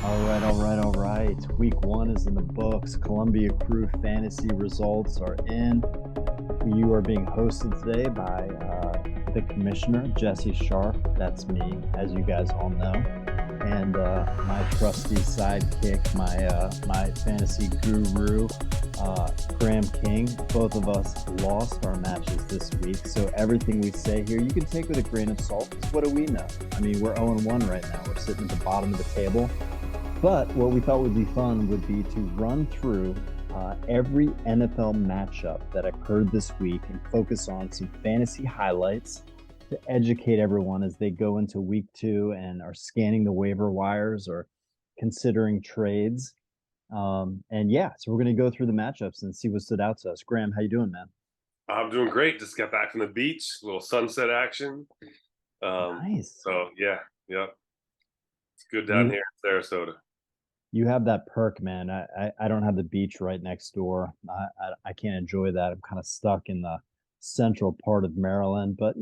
All right. Week one is in the books. Columbia Crew fantasy results are in. You are being hosted today by the commissioner, Jesse Scharff. That's me, as you guys all know. And my trusty sidekick, my fantasy guru, Graham King. Both of us lost our matches this week. So everything we say here, you can take with a grain of salt. Because what do we know? I mean, we're 0-1 right now. We're sitting at the bottom of the table. But what we thought would be fun would be to run through every NFL matchup that occurred this week and focus on some fantasy highlights to educate everyone as they go into week two and are scanning the waiver wires or considering trades. So we're going to go through the matchups and see what stood out to us. Graham, how you doing, man? I'm doing great. Just got back from the beach, a little sunset action. Nice. So yeah. It's good down here in Sarasota. You have that perk, man. I don't have the beach right next door. I can't enjoy that. I'm kind of stuck in the central part of Maryland. But,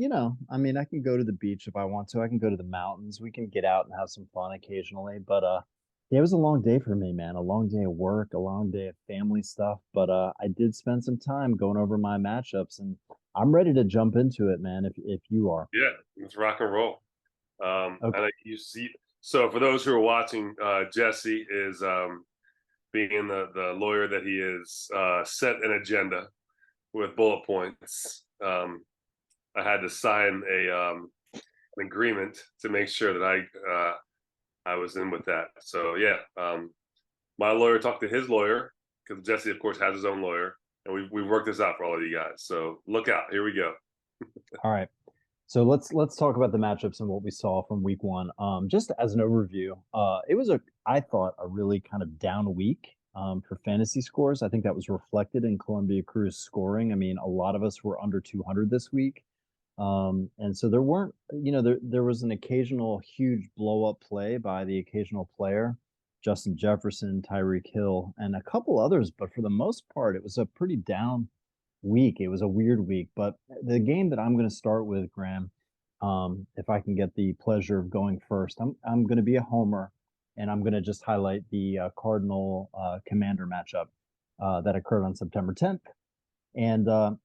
I mean, I can go to the beach if I want to. I can go to the mountains. We can get out and have some fun occasionally. But it was a long day for me, man. A long day of work, a long day of family stuff. But I did spend some time going over my matchups, and I'm ready to jump into it, man, if you are. Yeah, let's rock and roll. Okay. And you see, so for those who are watching, Jesse is being the lawyer that he is, set an agenda with bullet points. I had to sign an agreement to make sure that I was in with that. So yeah, my lawyer talked to his lawyer because Jesse, of course, has his own lawyer, and we worked this out for all of you guys. So look out. Here we go. All right. So let's talk about the matchups and what we saw from week one. Just as an overview, it was I thought a really kind of down week for fantasy scores. I think that was reflected in Columbia Crew's scoring. I mean, a lot of us were under 200 this week. And so there weren't, there was an occasional huge blow up play by the occasional player, Justin Jefferson, Tyreek Hill, and a couple others. But for the most part, it was a pretty down week. It was a weird week. But the game that I'm going to start with, Graham, if I can get the pleasure of going first, I'm going to be a homer, and I'm going to just highlight the Cardinal Commander matchup that occurred on September 10th. And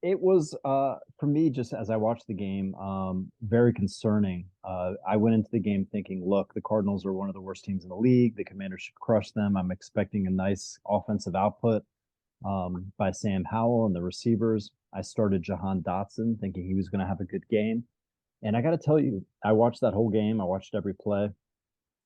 it was for me, just as I watched the game, very concerning. I went into the game thinking, look, the Cardinals are one of the worst teams in the league. The Commanders should crush them. I'm expecting a nice offensive output by Sam Howell and the receivers. I started Jahan Dotson thinking he was going to have a good game. And I got to tell you, I watched that whole game. I watched every play.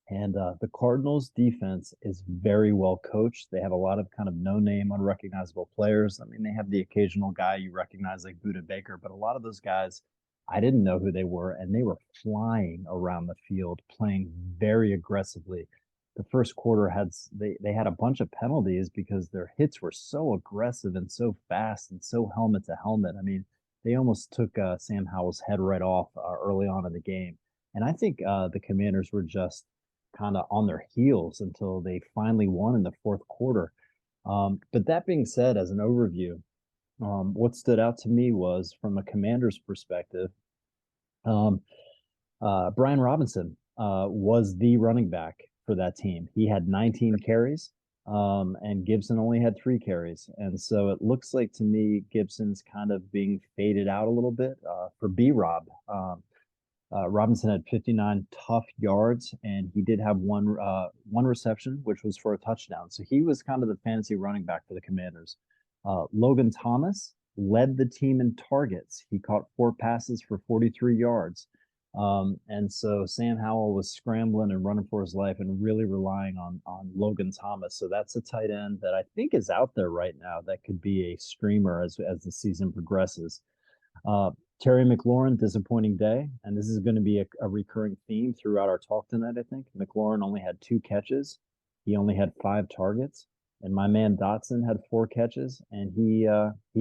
And the Cardinals defense is very well coached. They have a lot of kind of no-name, unrecognizable players. I mean, they have the occasional guy you recognize like Buda Baker, but a lot of those guys, I didn't know who they were, and they were flying around the field, playing very aggressively. The first quarter they had a bunch of penalties because their hits were so aggressive and so fast and so helmet to helmet. I mean, they almost took Sam Howell's head right off early on in the game. And I think the Commanders were just kind of on their heels until they finally won in the fourth quarter. But that being said, as an overview, what stood out to me was from a Commander's perspective, um, Brian Robinson was the running back for that team. He had 19 carries, and Gibson only had 3 carries. And so it looks like to me Gibson's kind of being faded out a little bit for B-Rob. Robinson had 59 tough yards, and he did have one reception, which was for a touchdown. So he was kind of the fantasy running back for the Commanders. Logan Thomas led the team in targets. He caught 4 passes for 43 yards. And so Sam Howell was scrambling and running for his life and really relying on Logan Thomas. So that's a tight end that I think is out there right now that could be a streamer as the season progresses. Terry McLaurin, disappointing day. And this is going to be a recurring theme throughout our talk tonight, I think. McLaurin only had 2 catches. He only had 5 targets. And my man Dotson had 4 catches, and he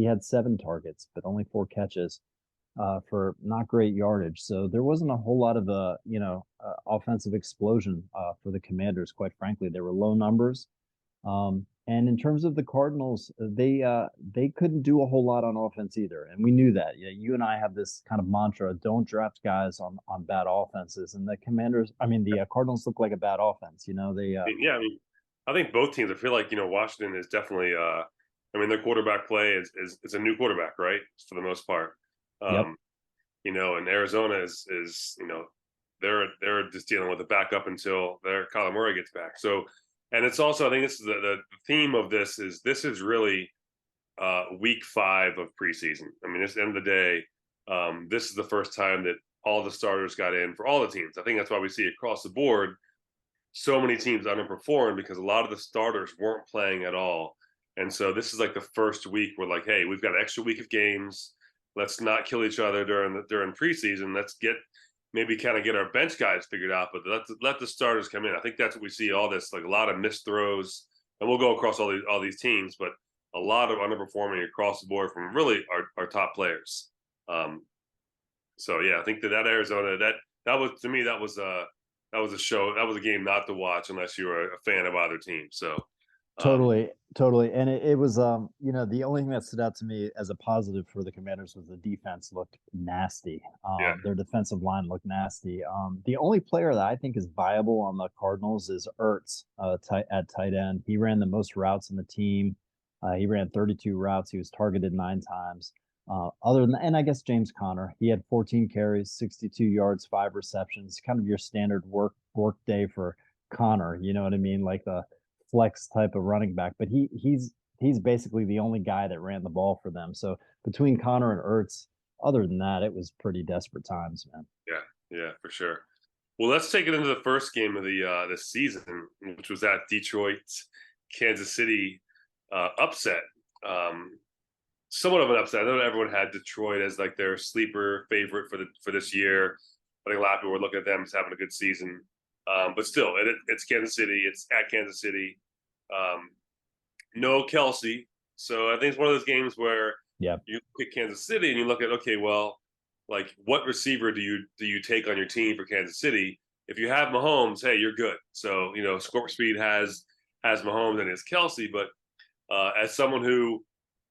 had 7 targets, but only 4 catches for not great yardage. So there wasn't a whole lot of offensive explosion for the Commanders. Quite frankly, they were low numbers. And in terms of the Cardinals, they couldn't do a whole lot on offense either, and we knew that. Yeah, you and I have this kind of mantra: don't draft guys on bad offenses. And the Commanders, I mean, the Cardinals look like a bad offense. You know, they Yeah, I mean, I think both teams. I feel like Washington is definitely. I mean, their quarterback play is a new quarterback, right? For the most part. yep, Um, and Arizona is they're just dealing with a backup until their Kyler Murray gets back. So, and it's also I think this is the theme of this is really week 5 of preseason. I mean, at the end of the day, this is the first time that all the starters got in for all the teams. I think that's why we see across the board so many teams underperform because a lot of the starters weren't playing at all. And so this is like the first week we're like, hey, we've got an extra week of games. Let's not kill each other during preseason. Let's maybe kind of get our bench guys figured out, but let the starters come in. I think that's what we see all this, like a lot of missed throws, and we'll go across all these teams, but a lot of underperforming across the board from really our top players. So yeah, I think that Arizona that was to me that was a show, that was a game not to watch unless you were a fan of either team. So totally, totally. And it was, the only thing that stood out to me as a positive for the Commanders was the defense looked nasty. yeah, Their defensive line looked nasty. The only player that I think is viable on the Cardinals is Ertz, at tight end. He ran the most routes in the team. He ran 32 routes. He was targeted 9 times. And I guess James Conner, he had 14 carries, 62 yards, 5 receptions, kind of your standard work day for Conner. You know what I mean? Like the flex type of running back, but he's basically the only guy that ran the ball for them. So between Conner and Ertz, other than that, it was pretty desperate times, man. yeah, for sure. Well, let's take it into the first game of the season, which was that Detroit Kansas City upset. Somewhat of an upset. I know everyone had Detroit as like their sleeper favorite for this year. I think a lot of people were looking at them as having a good season. But still, it's Kansas City. It's at Kansas City. No Kelsey. So I think it's one of those games where Yeah. you look at Kansas City and you look at, okay, well, like what receiver do you take on your team for Kansas City? If you have Mahomes, hey, you're good. So Scorp Speed has Mahomes and his Kelsey, but as someone who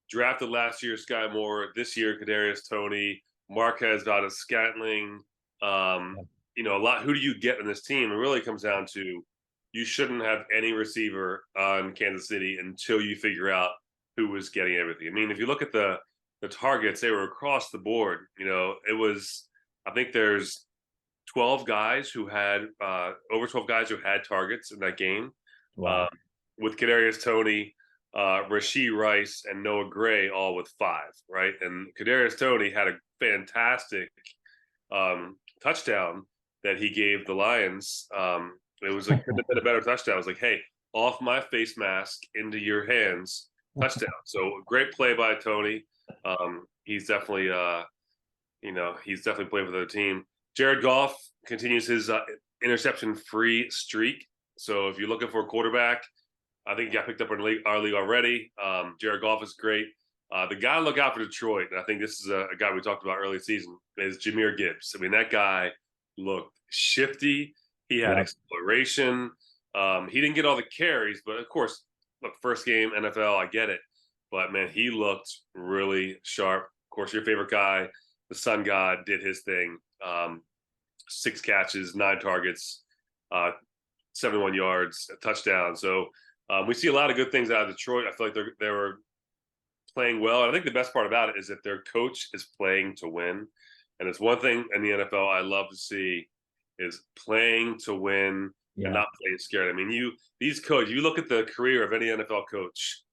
drafted last year Sky Moore, this year Kadarius Toney, Marquez Valdes-Scantling, Yep. a lot. Who do you get in this team? It really comes down to you shouldn't have any receiver on Kansas City until you figure out who was getting everything. I mean, if you look at the targets, they were across the board. It was, I think there's 12 guys who had over 12 guys who had targets in that game. Wow. With Kadarius Toney, Rashee Rice, and Noah Gray all with 5, right? And Kadarius Toney had a fantastic touchdown that he gave the Lions. It was like could have been a better touchdown. It was like, hey, off my face mask into your hands, touchdown. So great play by Toney. He's definitely he's definitely played with the team. Jared Goff continues his interception-free streak. So if you're looking for a quarterback, I think he got picked up in our league already. Jared Goff is great. The guy to look out for Detroit, and I think this is a guy we talked about early season, is Jahmyr Gibbs. I mean, that guy looked shifty. He had Yep. exploration. He didn't get all the carries, but of course, look, first game NFL, I get it. But man, he looked really sharp. Of course, your favorite guy, the Sun God, did his thing. 6 catches, 9 targets, 71 yards, a touchdown. So we see a lot of good things out of Detroit. I feel like they were playing well. And I think the best part about it is that their coach is playing to win. And it's one thing in the NFL I love to see is playing to win and Yeah. not playing scared. I mean, you look at the career of any NFL coach,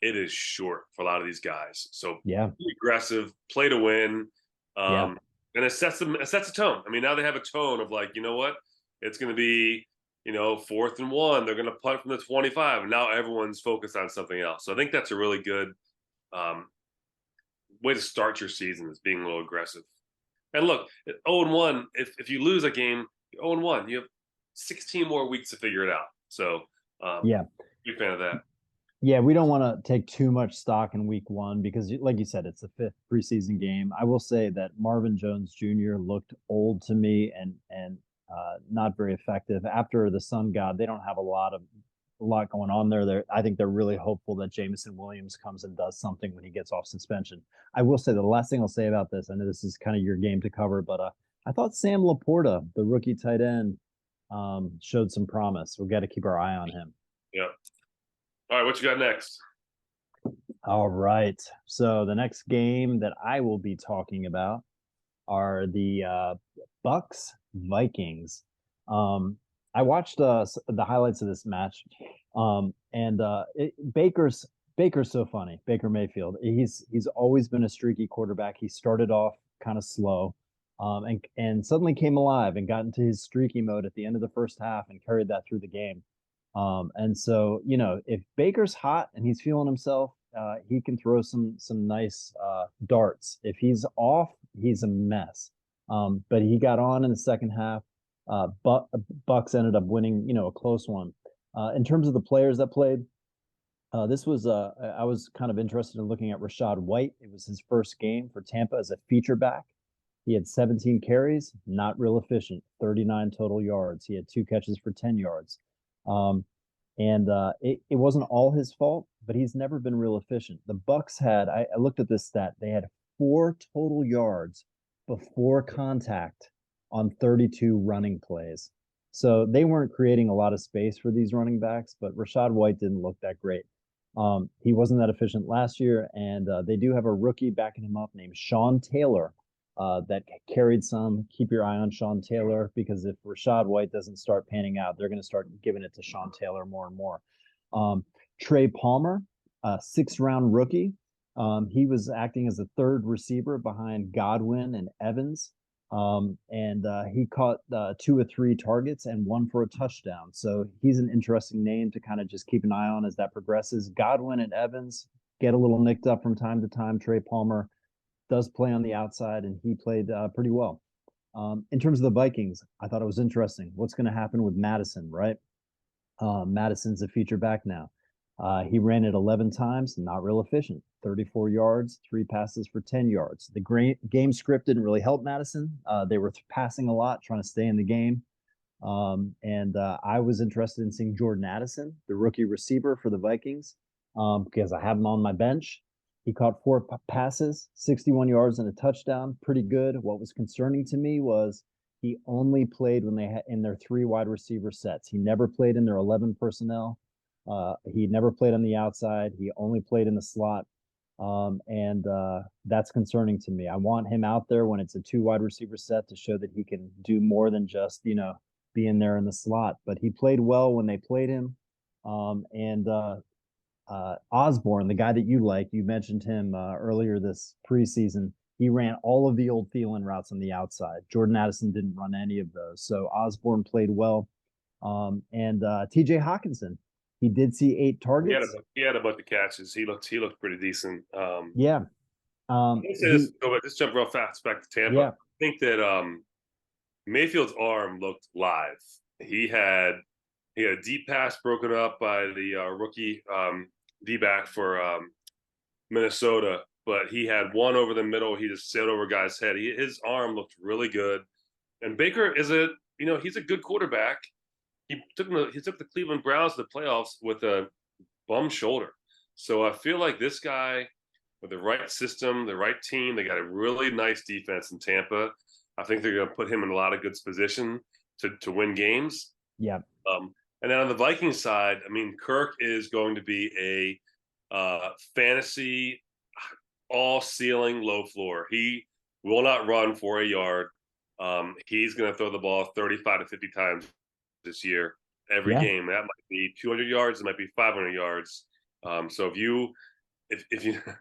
it is short for a lot of these guys. So Yeah. be aggressive, play to win. Yeah. And it sets a tone. I mean, now they have a tone of like, you know what? It's going to be 4th and 1. They're going to punt from the 25. And now everyone's focused on something else. So I think that's a really good way to start your season, is being a little aggressive. And look, 0-1, if you lose a game, 0-1, you have 16 more weeks to figure it out. So Yeah. big fan of that. Yeah, we don't want to take too much stock in week 1 because, like you said, it's the 5th preseason game. I will say that Marvin Jones Jr. looked old to me and not very effective. After the Sun God, they don't have a a lot going on there. I think they're really hopeful that Jameson Williams comes and does something when he gets off suspension. I will say the last thing I'll say about this, I know this is kind of your game to cover, but I thought Sam Laporta, the rookie tight end, showed some promise. We've got to keep our eye on him. Yeah. All right, what you got next? All right. So the next game that I will be talking about are the Bucks Vikings. I watched the highlights of this match, and Baker's so funny. Baker Mayfield. He's always been a streaky quarterback. He started off kind of slow, and suddenly came alive and got into his streaky mode at the end of the first half and carried that through the game. And so, if Baker's hot and he's feeling himself, he can throw some nice darts. If he's off, he's a mess. But he got on in the second half. Bucks ended up winning, a close one. In terms of the players that played, this was I was kind of interested in looking at Rachaad White. It was his first game for Tampa as a feature back. He had 17 carries, not real efficient, 39 total yards. He had 2 catches for 10 yards. And it wasn't all his fault, but he's never been real efficient. The Bucks had, I looked at this stat, they had 4 total yards before contact on 32 running plays. So they weren't creating a lot of space for these running backs, but Rachaad White didn't look that great. He wasn't that efficient last year, and they do have a rookie backing him up named Sean Taylor, that carried some. Keep your eye on Sean Taylor, because if Rachaad White doesn't start panning out, they're going to start giving it to Sean Taylor more and more. Trey Palmer, a 6th-round rookie. He was acting as a third receiver behind Godwin and Evans. And he caught 2 or 3 targets and 1 for a touchdown. So he's an interesting name to kind of just keep an eye on as that progresses. Godwin and Evans get a little nicked up from time to time. Trey Palmer does play on the outside, and he played pretty well. In terms of the Vikings, I thought it was interesting. What's going to happen with Madison, right? Madison's a feature back now. He ran it 11 times, not real efficient. 34 yards, 3 passes for 10 yards. The game script didn't really help Madison. They were passing a lot, trying to stay in the game. And I was interested in seeing Jordan Addison, the rookie receiver for the Vikings, because I have him on my bench. He caught 4 passes, 61 yards, and a touchdown. Pretty good. What was concerning to me was he only played when they had in their 3 wide receiver sets. He never played in their 11 personnel. He never played on the outside. He only played in the slot. And that's concerning to me. I want him out there when it's a 2 wide receiver set to show that he can do more than just, be in there in the slot. But he played well when they played him. Osborne, the guy that you like, you mentioned him earlier this preseason. He ran all of the old Thielen routes on the outside. Jordan Addison didn't run any of those. So Osborne played well. And TJ Hawkinson, he did see 8 targets. He had a bunch of catches. He looked pretty decent. Yeah. Just jump real fast back to Tampa. Yeah. I think that Mayfield's arm looked live. He had a deep pass broken up by the rookie D-back for Minnesota, but he had one over the middle. He just sailed over a guy's head. His arm looked really good. And Baker he's a good quarterback. He took the Cleveland Browns to the playoffs with a bum shoulder. So I feel like this guy, with the right system, the right team, they got a really nice defense in Tampa. I think they're going to put him in a lot of good position to win games. Yeah. And then on the Vikings side, I mean, Kirk is going to be a fantasy all-ceiling, low-floor. He will not run for a yard. He's going to throw the ball 35 to 50 times this year, every game. That might be 200 yards. It might be 500 yards. So if you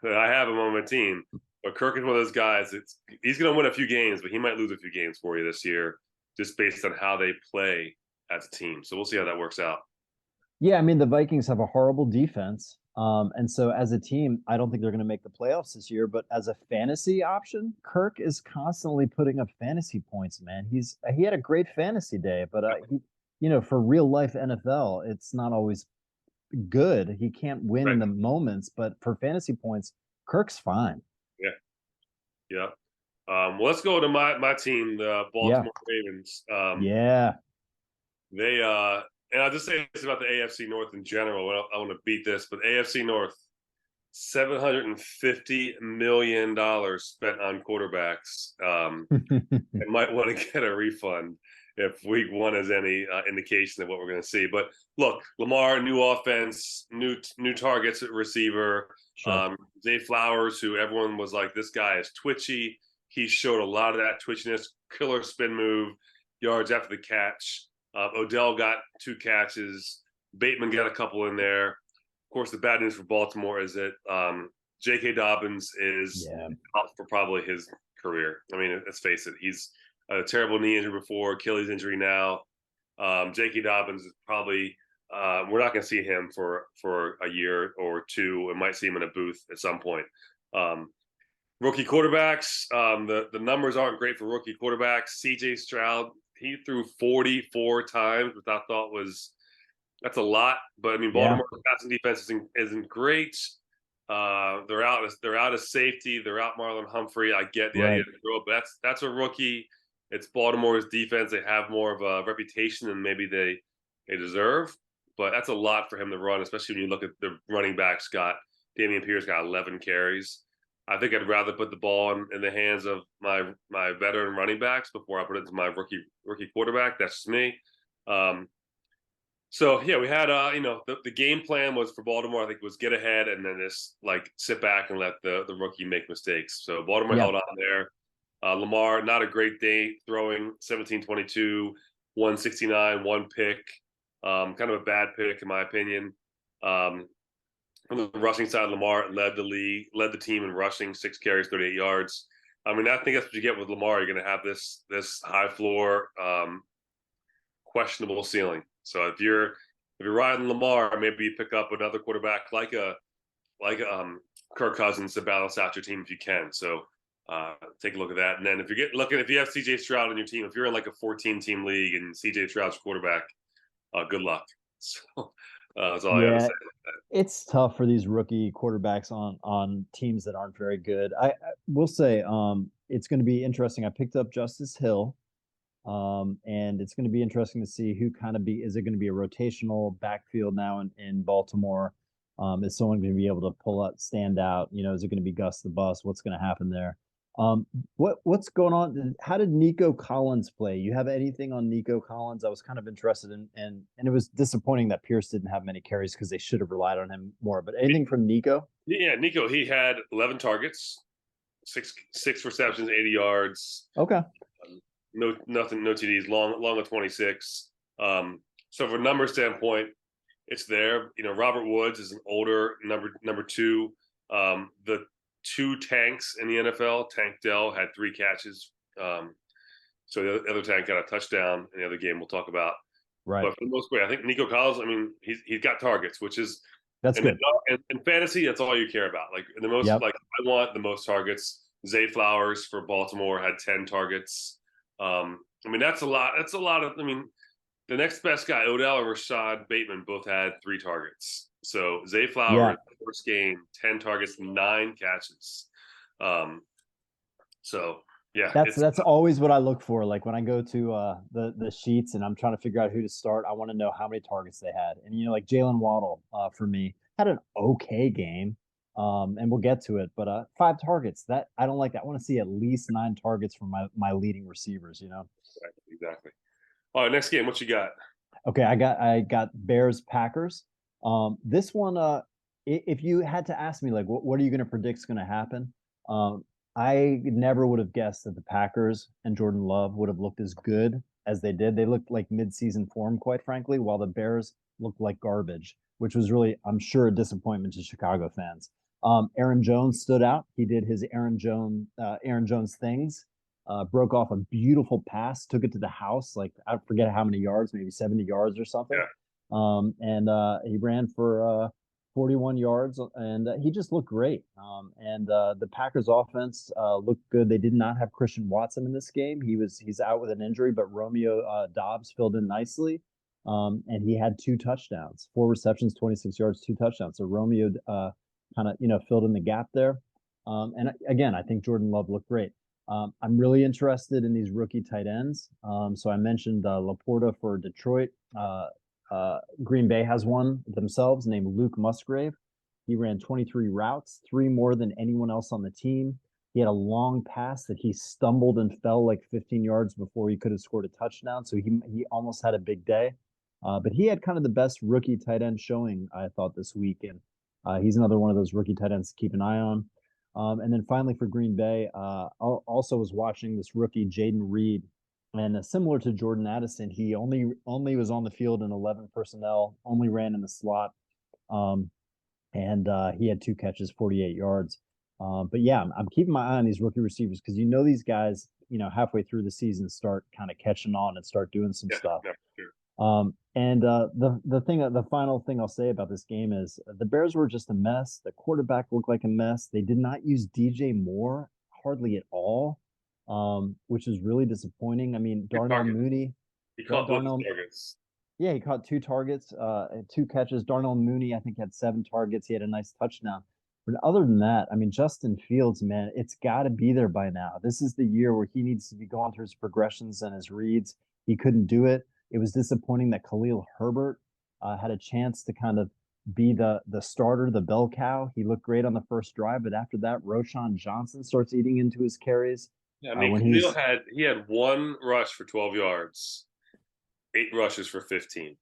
I have him on my team, but Kirk is one of those guys. He's going to win a few games, but he might lose a few games for you this year, just based on how they play as a team. So we'll see how that works out. Yeah, I mean, the Vikings have a horrible defense. And so as a team, I don't think they're going to make the playoffs this year. But as a fantasy option, Kirk is constantly putting up fantasy points, man. He had a great fantasy day, but for real life NFL, it's not always good. He can't win in the moments, but for fantasy points, Kirk's fine. Yeah. Well, let's go to my team, the Baltimore Ravens. Yeah. They and I'll just say this about the AFC North in general. I want to beat this, but AFC North, $750 million spent on quarterbacks. They might want to get a refund if week one is any indication of what we're going to see. But look, Lamar, new offense, new targets at receiver. Sure. Zay Flowers, who everyone was like, this guy is twitchy. He showed a lot of that twitchiness, killer spin move, yards after the catch. Odell got 2 catches. Bateman got a couple in there. Of course, the bad news for Baltimore is that J.K. Dobbins is out for probably his career. I mean, let's face it, he's a terrible knee injury before, Achilles injury now. J.K. Dobbins is probably we're not going to see him for a year or two. We might see him in a booth at some point. Rookie quarterbacks, the numbers aren't great for rookie quarterbacks. C.J. Stroud, he threw 44 times, which I thought that's a lot. But I mean, Baltimore's passing defense isn't great. They're out of safety. They're out Marlon Humphrey. I get the idea to throw it, but that's a rookie. It's Baltimore's defense. They have more of a reputation than maybe they deserve. But that's a lot for him to run, especially when you look at the running backs. Damian Pierce got 11 carries. I think I'd rather put the ball in the hands of my veteran running backs before I put it into my rookie quarterback. That's just me. So yeah, we had the game plan was for Baltimore. I think was get ahead and then just like sit back and let the rookie make mistakes. So Baltimore held on there. Lamar, not a great day throwing, 17-22, 169, 1 pick. Kind of a bad pick in my opinion. From the rushing side, Lamar led the team in rushing, 6 carries, 38 yards. I mean, I think that's what you get with Lamar. You're going to have this high floor, questionable ceiling. So if you're riding Lamar, maybe you pick up another quarterback like Kirk Cousins to balance out your team if you can. So take a look at that. And then if you have CJ Stroud on your team, if you're in like a 14-team league and CJ Stroud's quarterback, good luck. So that's all I have to say about that. It's tough for these rookie quarterbacks on teams that aren't very good. I will say it's going to be interesting. I picked up Justice Hill. And it's going to be interesting to see who is it going to be a rotational backfield now in Baltimore? Is someone going to be able to stand out? Is it going to be Gus the Bus? What's going to happen there? What's going on? How did Nico Collins play? You have anything on Nico Collins? I was kind of interested in, and it was disappointing that Pierce didn't have many carries because they should have relied on him more. But anything from Nico? Yeah, Nico, he had 11 targets, six receptions, 80 yards. Okay. No TDs, long of 26. So from a number standpoint, it's there. Robert Woods is an older number 2. The 2 tanks in the NFL, Tank Dell had 3 catches. So the other tank got a touchdown in the other game we'll talk about. Right. But for the most part, I think Nico Collins, I mean, he's got targets, which is that's good. In fantasy, that's all you care about. Like I want the most targets. Zay Flowers for Baltimore had 10 targets. I mean, that's a lot. That's a lot of. I mean, the next best guy, Odell or Rashad Bateman, both had 3 targets. So Zay Flowers, first game, 10 targets, 9 catches. So yeah, that's always what I look for. Like when I go to the sheets and I'm trying to figure out who to start, I want to know how many targets they had. And like Jalen Waddle for me had an okay game. And we'll get to it, but 5 targets, that I don't like that. I want to see at least 9 targets from my leading receivers, Exactly. All right, next game, what you got? Okay, I got Bears Packers. This one, if you had to ask me like what are you going to predict is going to happen, I never would have guessed that the Packers and Jordan Love would have looked as good as they did. They looked like mid-season form, quite frankly, while the Bears looked like garbage, which was really, I'm sure, a disappointment to Chicago fans. Aaron Jones stood out. He did his Aaron Jones things. Broke off a beautiful pass, took it to the house, like I forget how many yards, maybe 70 yards or something. Yeah. And he ran for 41 yards, and he just looked great. And the Packers offense looked good. They did not have Christian Watson in this game. He's out with an injury, but Romeo Doubs filled in nicely. And he had 2 touchdowns, 4 receptions, 26 yards, 2 touchdowns. So Romeo kind of filled in the gap there. And again, I think Jordan Love looked great. I'm really interested in these rookie tight ends. So I mentioned Laporta for Detroit. Green Bay has one themselves named Luke Musgrave. He ran 23 routes, three more than anyone else on the team. He had a long pass that he stumbled and fell like 15 yards before he could have scored a touchdown. So he almost had a big day. But he had kind of the best rookie tight end showing, I thought, this week. And he's another one of those rookie tight ends to keep an eye on. And then finally for Green Bay, also was watching this rookie, Jaden Reed. And similar to Jordan Addison, he only was on the field in 11 personnel, only ran in the slot. And he had two catches, 48 yards. But yeah, I'm keeping my eye on these rookie receivers because these guys, halfway through the season start kind of catching on and start doing some stuff. Yeah, sure. The final thing I'll say about this game is the Bears were just a mess. The quarterback looked like a mess. They did not use DJ Moore hardly at all, which is really disappointing. I mean, Darnell Mooney. He caught both targets. Yeah, he caught two targets, two catches. Darnell Mooney, I think, had 7 targets. He had a nice touchdown. But other than that, I mean, Justin Fields, man, it's got to be there by now. This is the year where he needs to be going through his progressions and his reads. He couldn't do it. It was disappointing that Khalil Herbert had a chance to kind of be the starter, the bell cow. He looked great on the first drive, but after that, Roschon Johnson starts eating into his carries. Yeah, I mean, Khalil had 1 rush for 12 yards. 8 rushes for 15.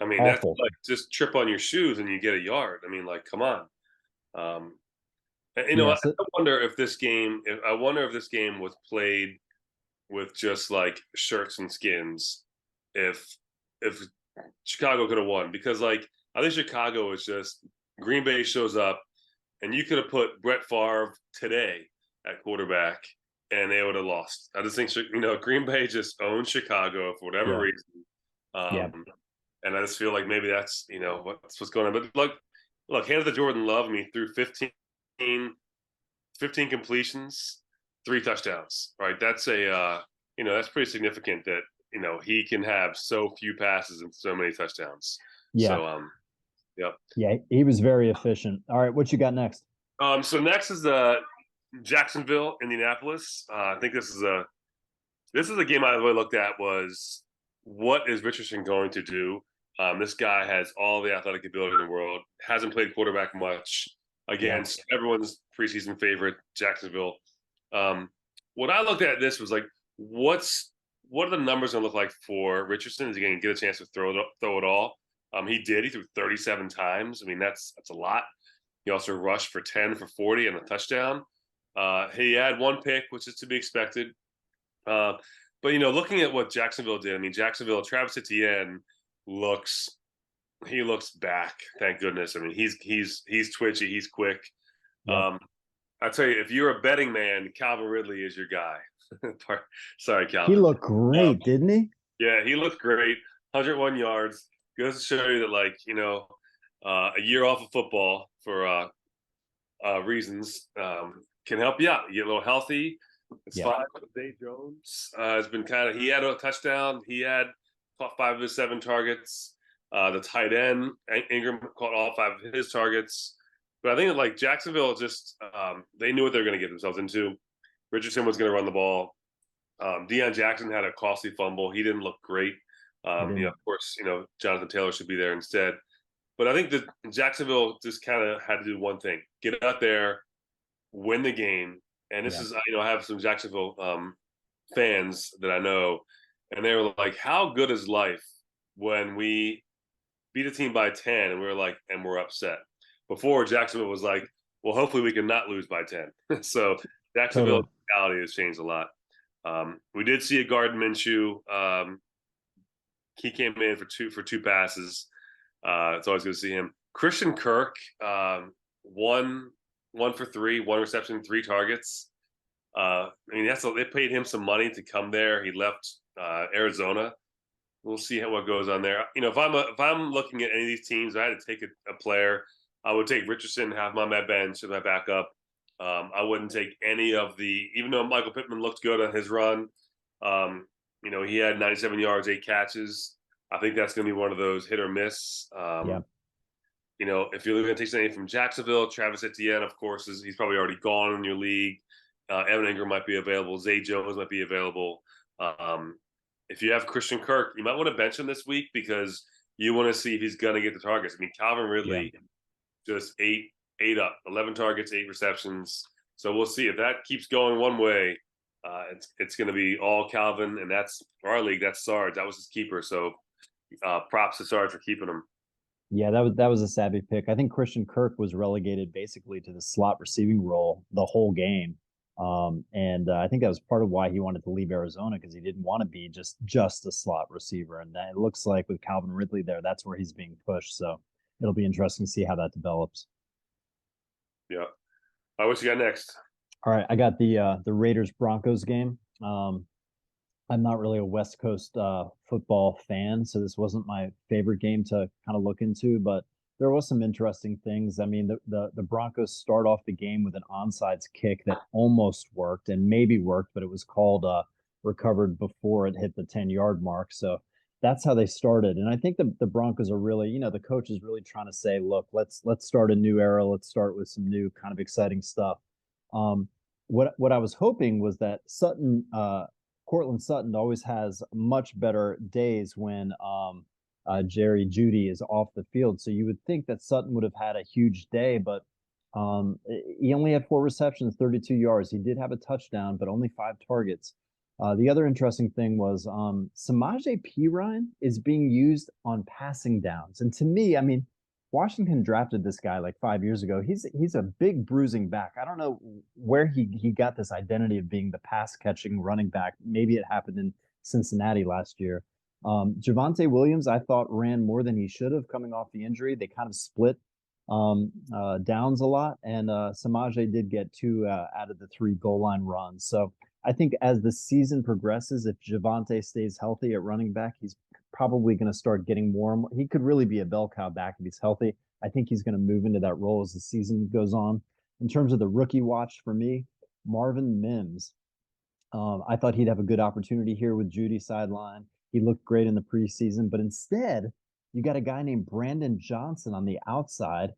I mean, awful. That's like just trip on your shoes and you get a yard. I mean, like, come on. I wonder if this game was played with just like shirts and skins. If Chicago could have won, because like I think Chicago is just Green Bay shows up, and you could have put Brett Favre today at quarterback, and they would have lost. I just think Green Bay just owns Chicago for whatever reason. And I just feel like maybe that's what's going on. But look, hand it to Jordan Love. I mean, through 15 completions, 3 touchdowns. Right, that's that's pretty significant that he can have so few passes and so many touchdowns. Yeah. So Yeah, he was very efficient. All right, what you got next? So next is Jacksonville, Indianapolis. I think this is a game I really looked at was what is Richardson going to do? This guy has all the athletic ability in the world, hasn't played quarterback much against everyone's preseason favorite, Jacksonville. What I looked at this was like, what are the numbers going to look like for Richardson? Is he going to get a chance to throw it all? He did. He threw 37 times. I mean, that's a lot. He also rushed for 10 for 40 and a touchdown. He had 1 pick, which is to be expected. But looking at what Jacksonville did, I mean, Travis Etienne looks back. Thank goodness. I mean, he's twitchy. He's quick. Yeah. I tell you, if you're a betting man, Calvin Ridley is your guy. Sorry, Calvin. He looked great, didn't he? Yeah, he looked great. 101 yards. Goes to show you that, a year off of football for reasons can help you out. You get a little healthy. It's fine. Dave Jones has been he had a touchdown. He had caught 5 of his 7 targets. The tight end, Ingram, caught all 5 of his targets. But I think that, like, Jacksonville just they knew what they were going to get themselves into. Richardson was going to run the ball. Deion Jackson had a costly fumble. He didn't look great. Of course, Jonathan Taylor should be there instead. But I think that Jacksonville just kind of had to do one thing: get out there, win the game. And this is, I have some Jacksonville fans that I know, and they were like, "How good is life when we beat a team by 10 and we're upset?" Before, Jacksonville was like, "Well, hopefully we can not lose by 10." So Jacksonville's mentality has changed a lot. We did see a Gardner Minshew. He came in for two passes. It's always good to see him. Christian Kirk, 1 for 3, 1 reception, 3 targets. I mean, they paid him some money to come there. He left Arizona. We'll see what goes on there. If I'm looking at any of these teams, I had to take a player. I would take Richardson, have him on my bench as my backup. I wouldn't take any of even though Michael Pittman looked good on his run. He had 97 yards, 8 catches. I think that's going to be one of those hit or miss. If you're going to take something from Jacksonville, Travis Etienne, of course, he's probably already gone in your league. Evan Ingram might be available. Zay Jones might be available. If you have Christian Kirk, you might want to bench him this week because you want to see if he's going to get the targets. I mean, Calvin Yeah. Ridley just ate up, 11 targets, 8 receptions. So we'll see if that keeps going one way. It's going to be all Calvin, and that's our league. That's Sarge. That was his keeper. So props to Sarge for keeping him. Yeah, that was a savvy pick. I think Christian Kirk was relegated basically to the slot receiving role the whole game. And I think that was part of why he wanted to leave Arizona because he didn't want to be just a slot receiver. And it looks like with Calvin Ridley there, that's where he's being pushed. So it'll be interesting to see how that develops. Yeah. What you got next? All right, I got the Raiders Broncos game. I'm not really a West Coast football fan, so this wasn't my favorite game to kind of look into, but there was some interesting things. I mean, the Broncos start off the game with an onside kick that almost worked and maybe worked, but it was called recovered before it hit the 10-yard mark. So that's how they started. And I think the Broncos are really, the coach is really trying to say, look, let's start a new era. Let's start with some new kind of exciting stuff. What I was hoping was that Cortland Sutton always has much better days when Jerry Jeudy is off the field. So you would think that Sutton would have had a huge day, but he only had 4 receptions, 32 yards. He did have a touchdown, but only 5 targets. The other interesting thing was Samaje Perine is being used on passing downs. And to me, I mean, Washington drafted this guy like 5 years ago. He's a big bruising back. I don't know where he got this identity of being the pass catching running back. Maybe it happened in Cincinnati last year. Javonte Williams, I thought ran more than he should have coming off the injury. They kind of split downs a lot, and Samaje did get 2 out of the 3 goal line runs. So I think as the season progresses, if Javonte stays healthy at running back, he's probably going to start getting more and more. He could really be a bell cow back if he's healthy. I think he's going to move into that role as the season goes on. In terms of the rookie watch for me, Marvin Mims. I thought he'd have a good opportunity here with Jeudy sideline. He looked great in the preseason, but instead, you got a guy named Brandon Johnson on the outside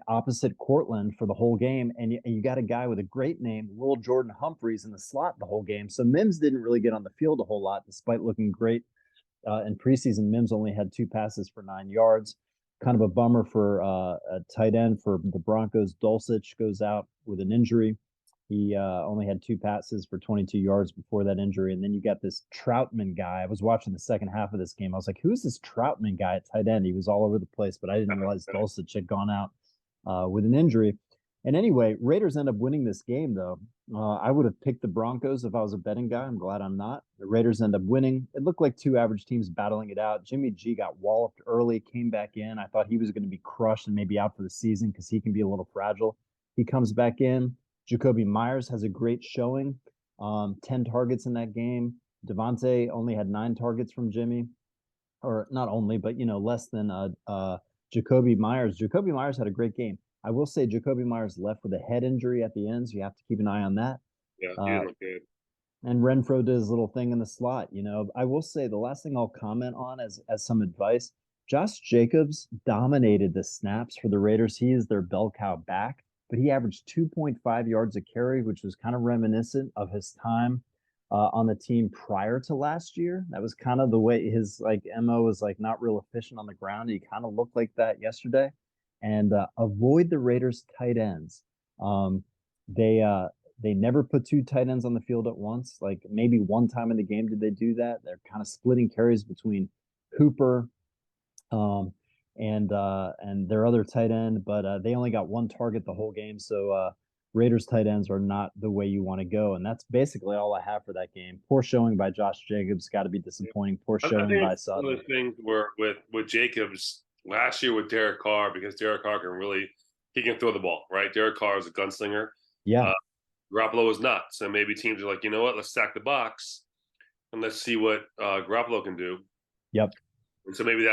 opposite Cortland for the whole game. And you got a guy with a great name, Will Jordan Humphreys, in the slot the whole game. So Mims didn't really get on the field a whole lot, despite looking great in preseason. Mims only had 2 passes for 9 yards. Kind of a bummer for a tight end for the Broncos. Dulcich goes out with an injury. He only had 2 passes for 22 yards before that injury. And then you got this Troutman guy. I was watching the second half of this game. I was like, who's this Troutman guy at tight end? He was all over the place, but I didn't realize Dulcich had gone out with an injury. And anyway, Raiders end up winning this game, though. I would have picked the Broncos if I was a betting guy. I'm glad I'm not. The Raiders end up winning. It looked like 2 average teams battling it out. Jimmy G got walloped early, came back in. I thought he was going to be crushed and maybe out for the season because he can be a little fragile. He comes back in. Jacoby Myers has a great showing. 10 targets in that game. Devontae only had 9 targets from Jimmy. Or not only, but, less than Jacoby Myers. Jacoby Myers had a great game. I will say Jacoby Myers left with a head injury at the end, so you have to keep an eye on that. Yeah, he didn't look good. And Renfro did his little thing in the slot. I will say the last thing I'll comment on as some advice, Josh Jacobs dominated the snaps for the Raiders. He is their bell cow back, but he averaged 2.5 yards a carry, which was kind of reminiscent of his time on the team prior to last year. That was kind of the way his MO was not real efficient on the ground. He kind of looked like that yesterday. And avoid the Raiders tight ends. They never put 2 tight ends on the field at once. Like maybe one time in the game did they do that. They're kind of splitting carries between Hooper and their other tight end, but they only got 1 target the whole game. So Raiders tight ends are not the way you want to go. And that's basically all I have for that game. Poor showing by Josh Jacobs. Got to be disappointing. Poor I showing by think Sutton. one of the things were with Jacobs last year with Derek Carr, because Derek Carr he can throw the ball, right? Derek Carr is a gunslinger. Yeah. Garoppolo is not. So maybe teams are like, you know what, let's stack the box and let's see what Garoppolo can do. Yep. And so maybe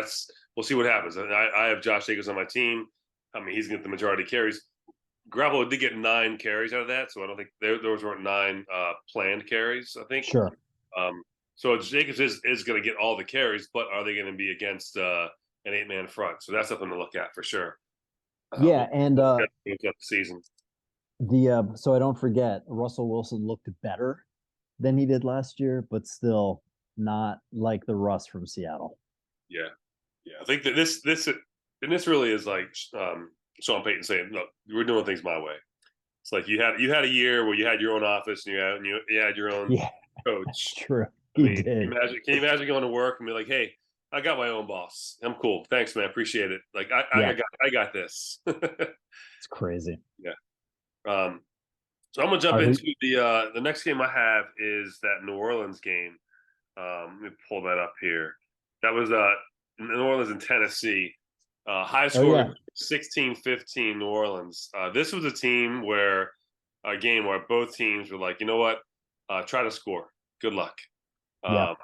we'll see what happens. I have Josh Jacobs on my team. I mean, he's going to get the majority of carries. Garoppolo did get 9 carries out of that, so I don't think those weren't 9 planned carries, I think. Sure. So Jacobs is going to get all the carries, but are they going to be against an 8-man front? So that's something to look at for sure. Yeah, and the season. So I don't forget, Russell Wilson looked better than he did last year, but still not like the Russ from Seattle. Yeah. Yeah, I think that this really is like Sean Payton saying, "Look, we're doing things my way." It's like you had a year where you had your own office and you had your own Yeah, that's coach. true. I He mean, did. can you imagine going to work and be like, "Hey, I got my own boss. I'm cool. Thanks, man. Appreciate it. Like, Yeah, I got this." it's crazy. Yeah. Um, so I'm gonna jump All right, into the next game I have is that New Orleans game. Let me pull that up here. That was New Orleans and Tennessee. High oh scoring yeah, 16-15 New Orleans. This was a team where a game where both teams were like, you know what, try to score. Good luck. yeah,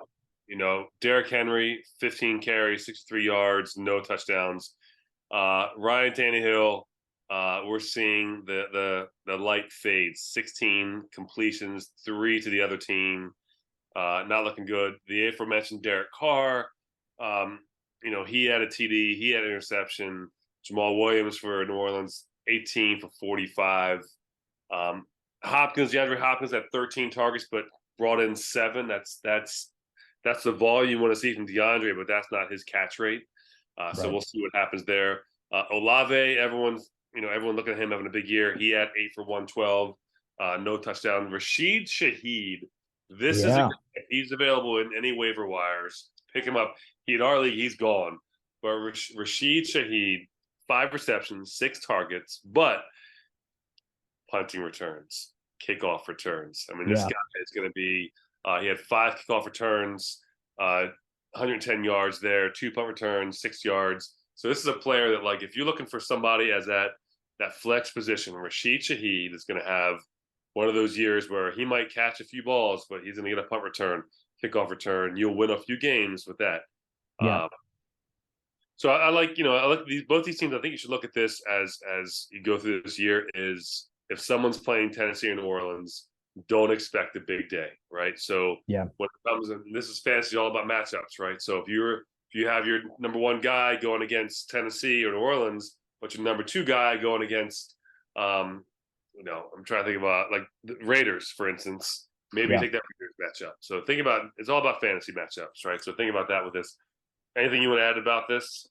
Um, Derrick Henry, 15 carries, 63 yards, no touchdowns. Ryan Tannehill, we're seeing the light fades. 16 completions, 3 to the other team. Not looking good. The aforementioned Derek Carr, um, he had a TD, he had an interception. Jamal Williams for New Orleans, 18 for 45. DeAndre Hopkins had 13 targets, but brought in 7. That's the volume you want to see from DeAndre, but that's not his catch rate. So right. we'll see what happens there. Olave, everyone looking at him having a big year. He had 8 for 112, no touchdown. Rashid Shaheed, this is a Yeah, guy. He's available in any waiver wires. Pick him up. In our league, he's gone. But Rashid Shaheed, 5 receptions, 6 targets, but punting returns, kickoff returns. I mean, this yeah, guy is going to be. He had 5 kickoff returns, 110 yards there, 2 punt returns, 6 yards. So this is a player that, like, if you're looking for somebody as that flex position, Rashid Shaheed is going to have one of those years where he might catch a few balls, but he's going to get a punt return, kickoff return. You'll win a few games with that. yeah, Um, so I like both these teams. I think you should look at this as you go through this year. Is if someone's playing Tennessee or New Orleans, don't expect a big day, right? So yeah, when it comes, and this is fantasy all about matchups, right? So if you have your number 1 guy going against Tennessee or New Orleans, but your number 2 guy going against, I'm trying to think about like the Raiders, for instance. Maybe you yeah. take that Raiders matchup. So think about it's all about fantasy matchups, right? So think about that with this. Anything you want to add about this?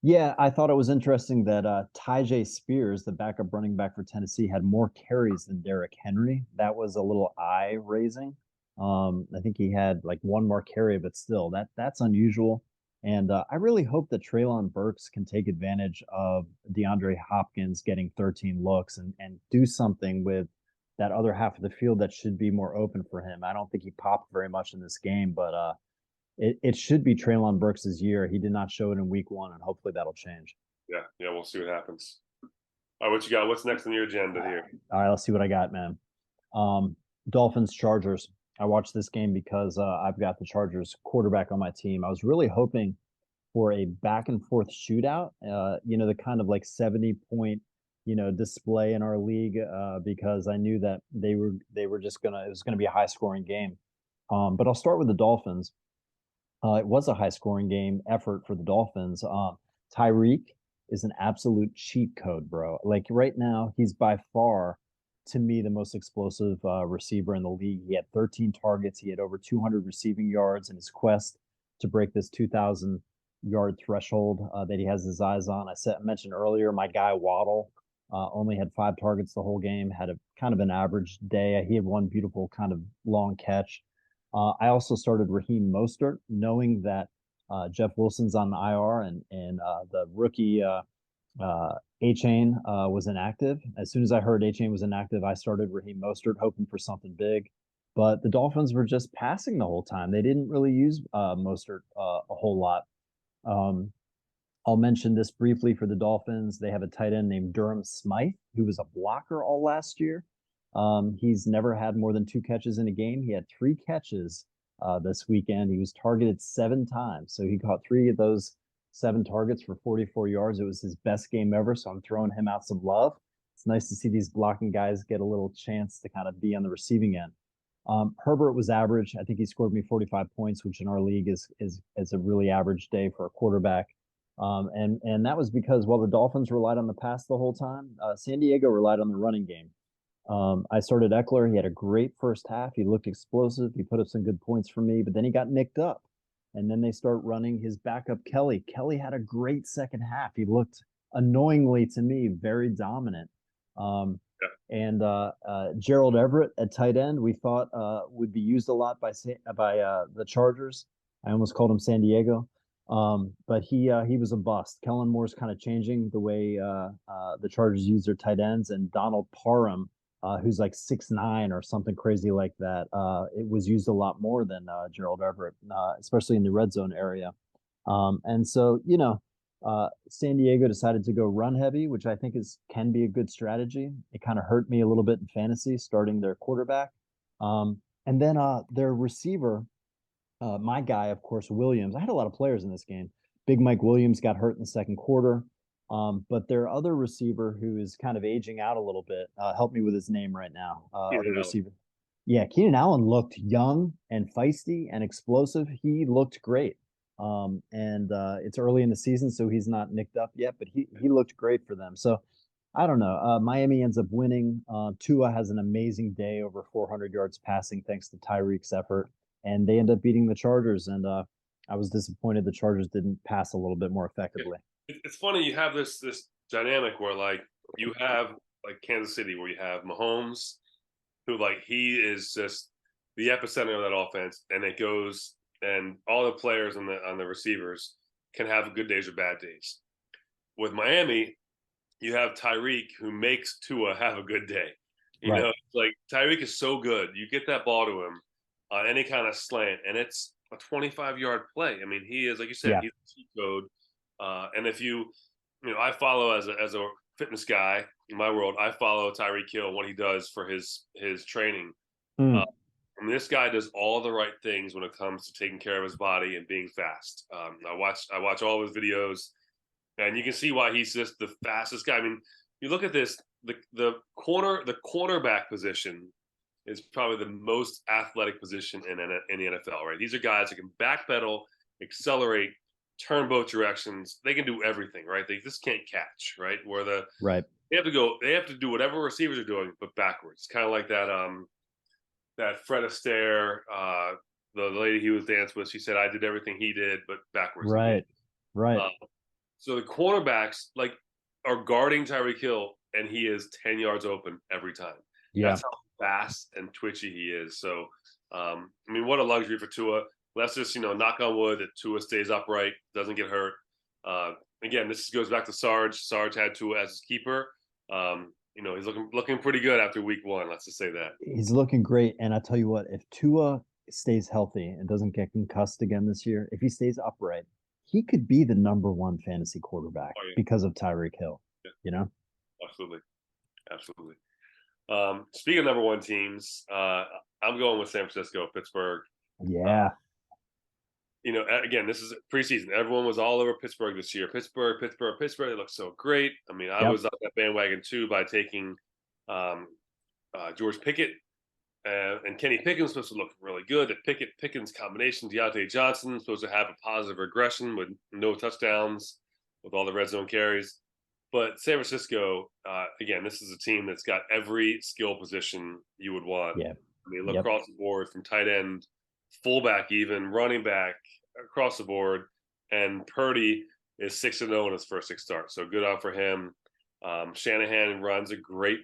Yeah, I thought it was interesting that Tyjae Spears, the backup running back for Tennessee, had more carries than Derrick Henry. That was a little eye raising. I think he had like one more carry, but still, that's unusual. And I really hope that Treylon Burks can take advantage of DeAndre Hopkins getting 13 looks and do something with that other half of the field that should be more open for him. I don't think he popped very much in this game, but it should be Treylon Burks' year. He did not show it in week 1, and hopefully that'll change. Yeah, we'll see what happens. All right, what you got? What's next on your agenda here? All right, let's see what I got, man. Um, Dolphins Chargers. I watched this game because I've got the Chargers quarterback on my team. I was really hoping for a back and forth shootout. The kind of like 70 point, display in our league because I knew that they were just gonna it was gonna be a high scoring game. But I'll start with the Dolphins. It was a high scoring game effort for the Dolphins. Tyreek is an absolute cheat code, bro. Like right now, he's by far, to me, the most explosive receiver in the league. He had 13 targets. He had over 200 receiving yards in his quest to break this 2,000-yard threshold that he has his eyes on. I mentioned earlier, my guy Waddle only had 5 targets the whole game, had a kind of an average day. He had one beautiful kind of long catch. I also started Raheem Mostert, knowing that Jeff Wilson's on the IR and the rookie A-Chain was inactive. As soon as I heard A-Chain was inactive, I started Raheem Mostert, hoping for something big. But the Dolphins were just passing the whole time. They didn't really use Mostert a whole lot. Um, I'll mention this briefly for the Dolphins. They have a tight end named Durham Smythe, who was a blocker all last year. He's never had more than 2 catches in a game. He had 3 catches this weekend. He was targeted 7 times. So he caught 3 of those 7 targets for 44 yards. It was his best game ever. So I'm throwing him out some love. It's nice to see these blocking guys get a little chance to kind of be on the receiving end. Herbert was average. I think he scored me 45 points, which in our league is a really average day for a quarterback. And that was because while the Dolphins relied on the pass the whole time, San Diego relied on the running game. I started Eckler. He had a great first half. He looked explosive. He put up some good points for me, but then he got nicked up. and then they start running his backup Kelly. Kelly had a great second half. He looked annoyingly to me very dominant. And Gerald Everett at tight end, we thought would be used a lot by the Chargers. I almost called him San Diego, but he was a bust. Kellen Moore's kind of changing the way the Chargers use their tight ends, and Donald Parham, who's like 6'9" or something crazy like that, it was used a lot more than Gerald Everett, especially in the red zone area. And so, San Diego decided to go run heavy, which I think can be a good strategy. It kind of hurt me a little bit in fantasy starting their quarterback. And then their receiver, my guy, of course, Williams. I had a lot of players in this game. Big Mike Williams got hurt in the second quarter. But their other receiver who is kind of aging out a little bit, help me with his name right now. Other receiver. Yeah, Keenan Allen looked young and feisty and explosive. He looked great. And it's early in the season, so he's not nicked up yet, but he looked great for them. So I don't know. Miami ends up winning. Tua has an amazing day, over 400 yards passing, thanks to Tyreek's effort, and they end up beating the Chargers. And I was disappointed the Chargers didn't pass a little bit more effectively. It's funny you have this dynamic where like you have like Kansas City where you have Mahomes, who like he is just the epicenter of that offense, and it goes and all the players on the receivers can have good days or bad days. With Miami, you have Tyreek who makes Tua have a good day. You Right. know, like Tyreek is so good. You get that ball to him on any kind of slant, and it's a 25-yard play. I mean, he is, like you said, Yeah. he's a cheat code. And if I follow as a fitness guy in my world, I follow Tyreek Hill, what he does for his training. Mm. I mean, this guy does all the right things when it comes to taking care of his body and being fast. I watch all of his videos, and you can see why he's just the fastest guy. I mean, you look at this, the cornerback position is probably the most athletic position in the NFL, right? These are guys that can backpedal, accelerate, turn both directions. They can do everything, right? They just can't catch, right? Right. They have to do whatever receivers are doing, but backwards. Kind of like that Fred Astaire, the lady he was dancing with. She said, "I did everything he did, but backwards." Right. Right. So the cornerbacks like are guarding Tyreek Hill, and he is 10 yards open every time. Yeah. That's how fast and twitchy he is. So, I mean, what a luxury for Tua. Let's just knock on wood that Tua stays upright, doesn't get hurt. Again, this goes back to Sarge. Sarge had Tua as his keeper. He's looking pretty good after week one. Let's just say that He's looking great. And I tell you what, if Tua stays healthy and doesn't get concussed again this year, if he stays upright, he could be the number one fantasy quarterback because of Tyreek Hill. Yeah. Absolutely. Speaking of number one teams, I'm going with San Francisco, Pittsburgh. Yeah. Again, this is preseason. Everyone was all over Pittsburgh this year. Pittsburgh. They look so great. I mean, I was on that bandwagon too by taking George Pickett and Kenny Pickett's supposed to look really good. The Pickens combination, Deontay Johnson supposed to have a positive regression with no touchdowns with all the red zone carries. But San Francisco, again, this is a team that's got every skill position you would want. Yeah. I mean, look across the board from tight end, fullback, even running back, across the board. And Purdy is 6-0 in his first 6 starts, so good on for him. Shanahan runs a great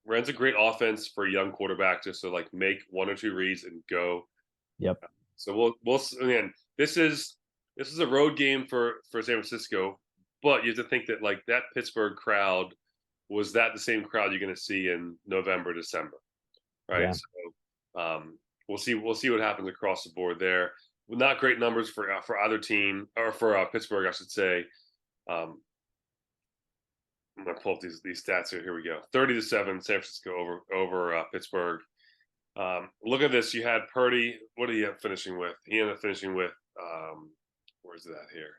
offense for a young quarterback, just to like make 1 or 2 reads and go. Yep. So we'll again. This is a road game for San Francisco. But you have to think that like that Pittsburgh crowd was that the same crowd you're going to see in November, December, right? Yeah. So we'll see what happens across the board there. Not great numbers for either team or for Pittsburgh, I should say. I'm going to pull up these stats here. Here we go. 30-7, San Francisco over Pittsburgh. Look at this. You had Purdy. What did he end up finishing with? He ended up finishing with where's it at here?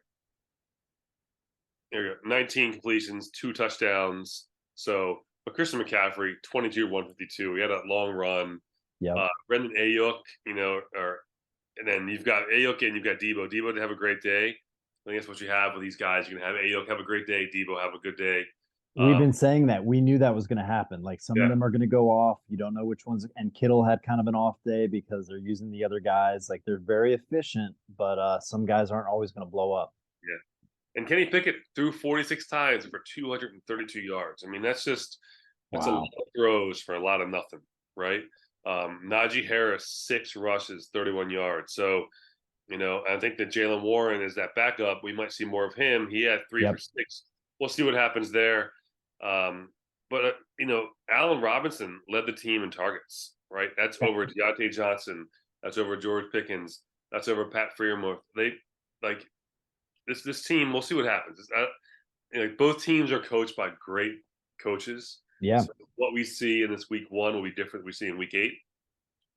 Here we go. 19 completions, 2 touchdowns. So, but Christian McCaffrey, 22-152. He had a long run. Yeah. Brendan Ayuk, and then you've got Ayuk and you've got Debo. Debo to have a great day. I think that's what you have with these guys. You're going to have Ayuk have a great day, Debo have a good day. We've been saying that. We knew that was going to happen. Like some of Yeah, them are going to go off. You don't know which ones. And Kittle had kind of an off day because they're using the other guys. Like they're very efficient, but some guys aren't always going to blow up. yeah. And Kenny Pickett threw 46 times for 232 yards. I mean, that's a lot Wow. of throws for a lot of nothing, right? Najee Harris, 6 rushes, 31 yards. So, I think that Jalen Warren is that backup. We might see more of him. He had three for Yep. six. We'll see what happens there. But Allen Robinson led the team in targets, right? That's over Deontay Johnson. That's over George Pickens. That's over Pat Freiermuth. They like this team. We'll see what happens. Both teams are coached by great coaches. Yeah. So what we see in this week 1 will be different than we see in week 8.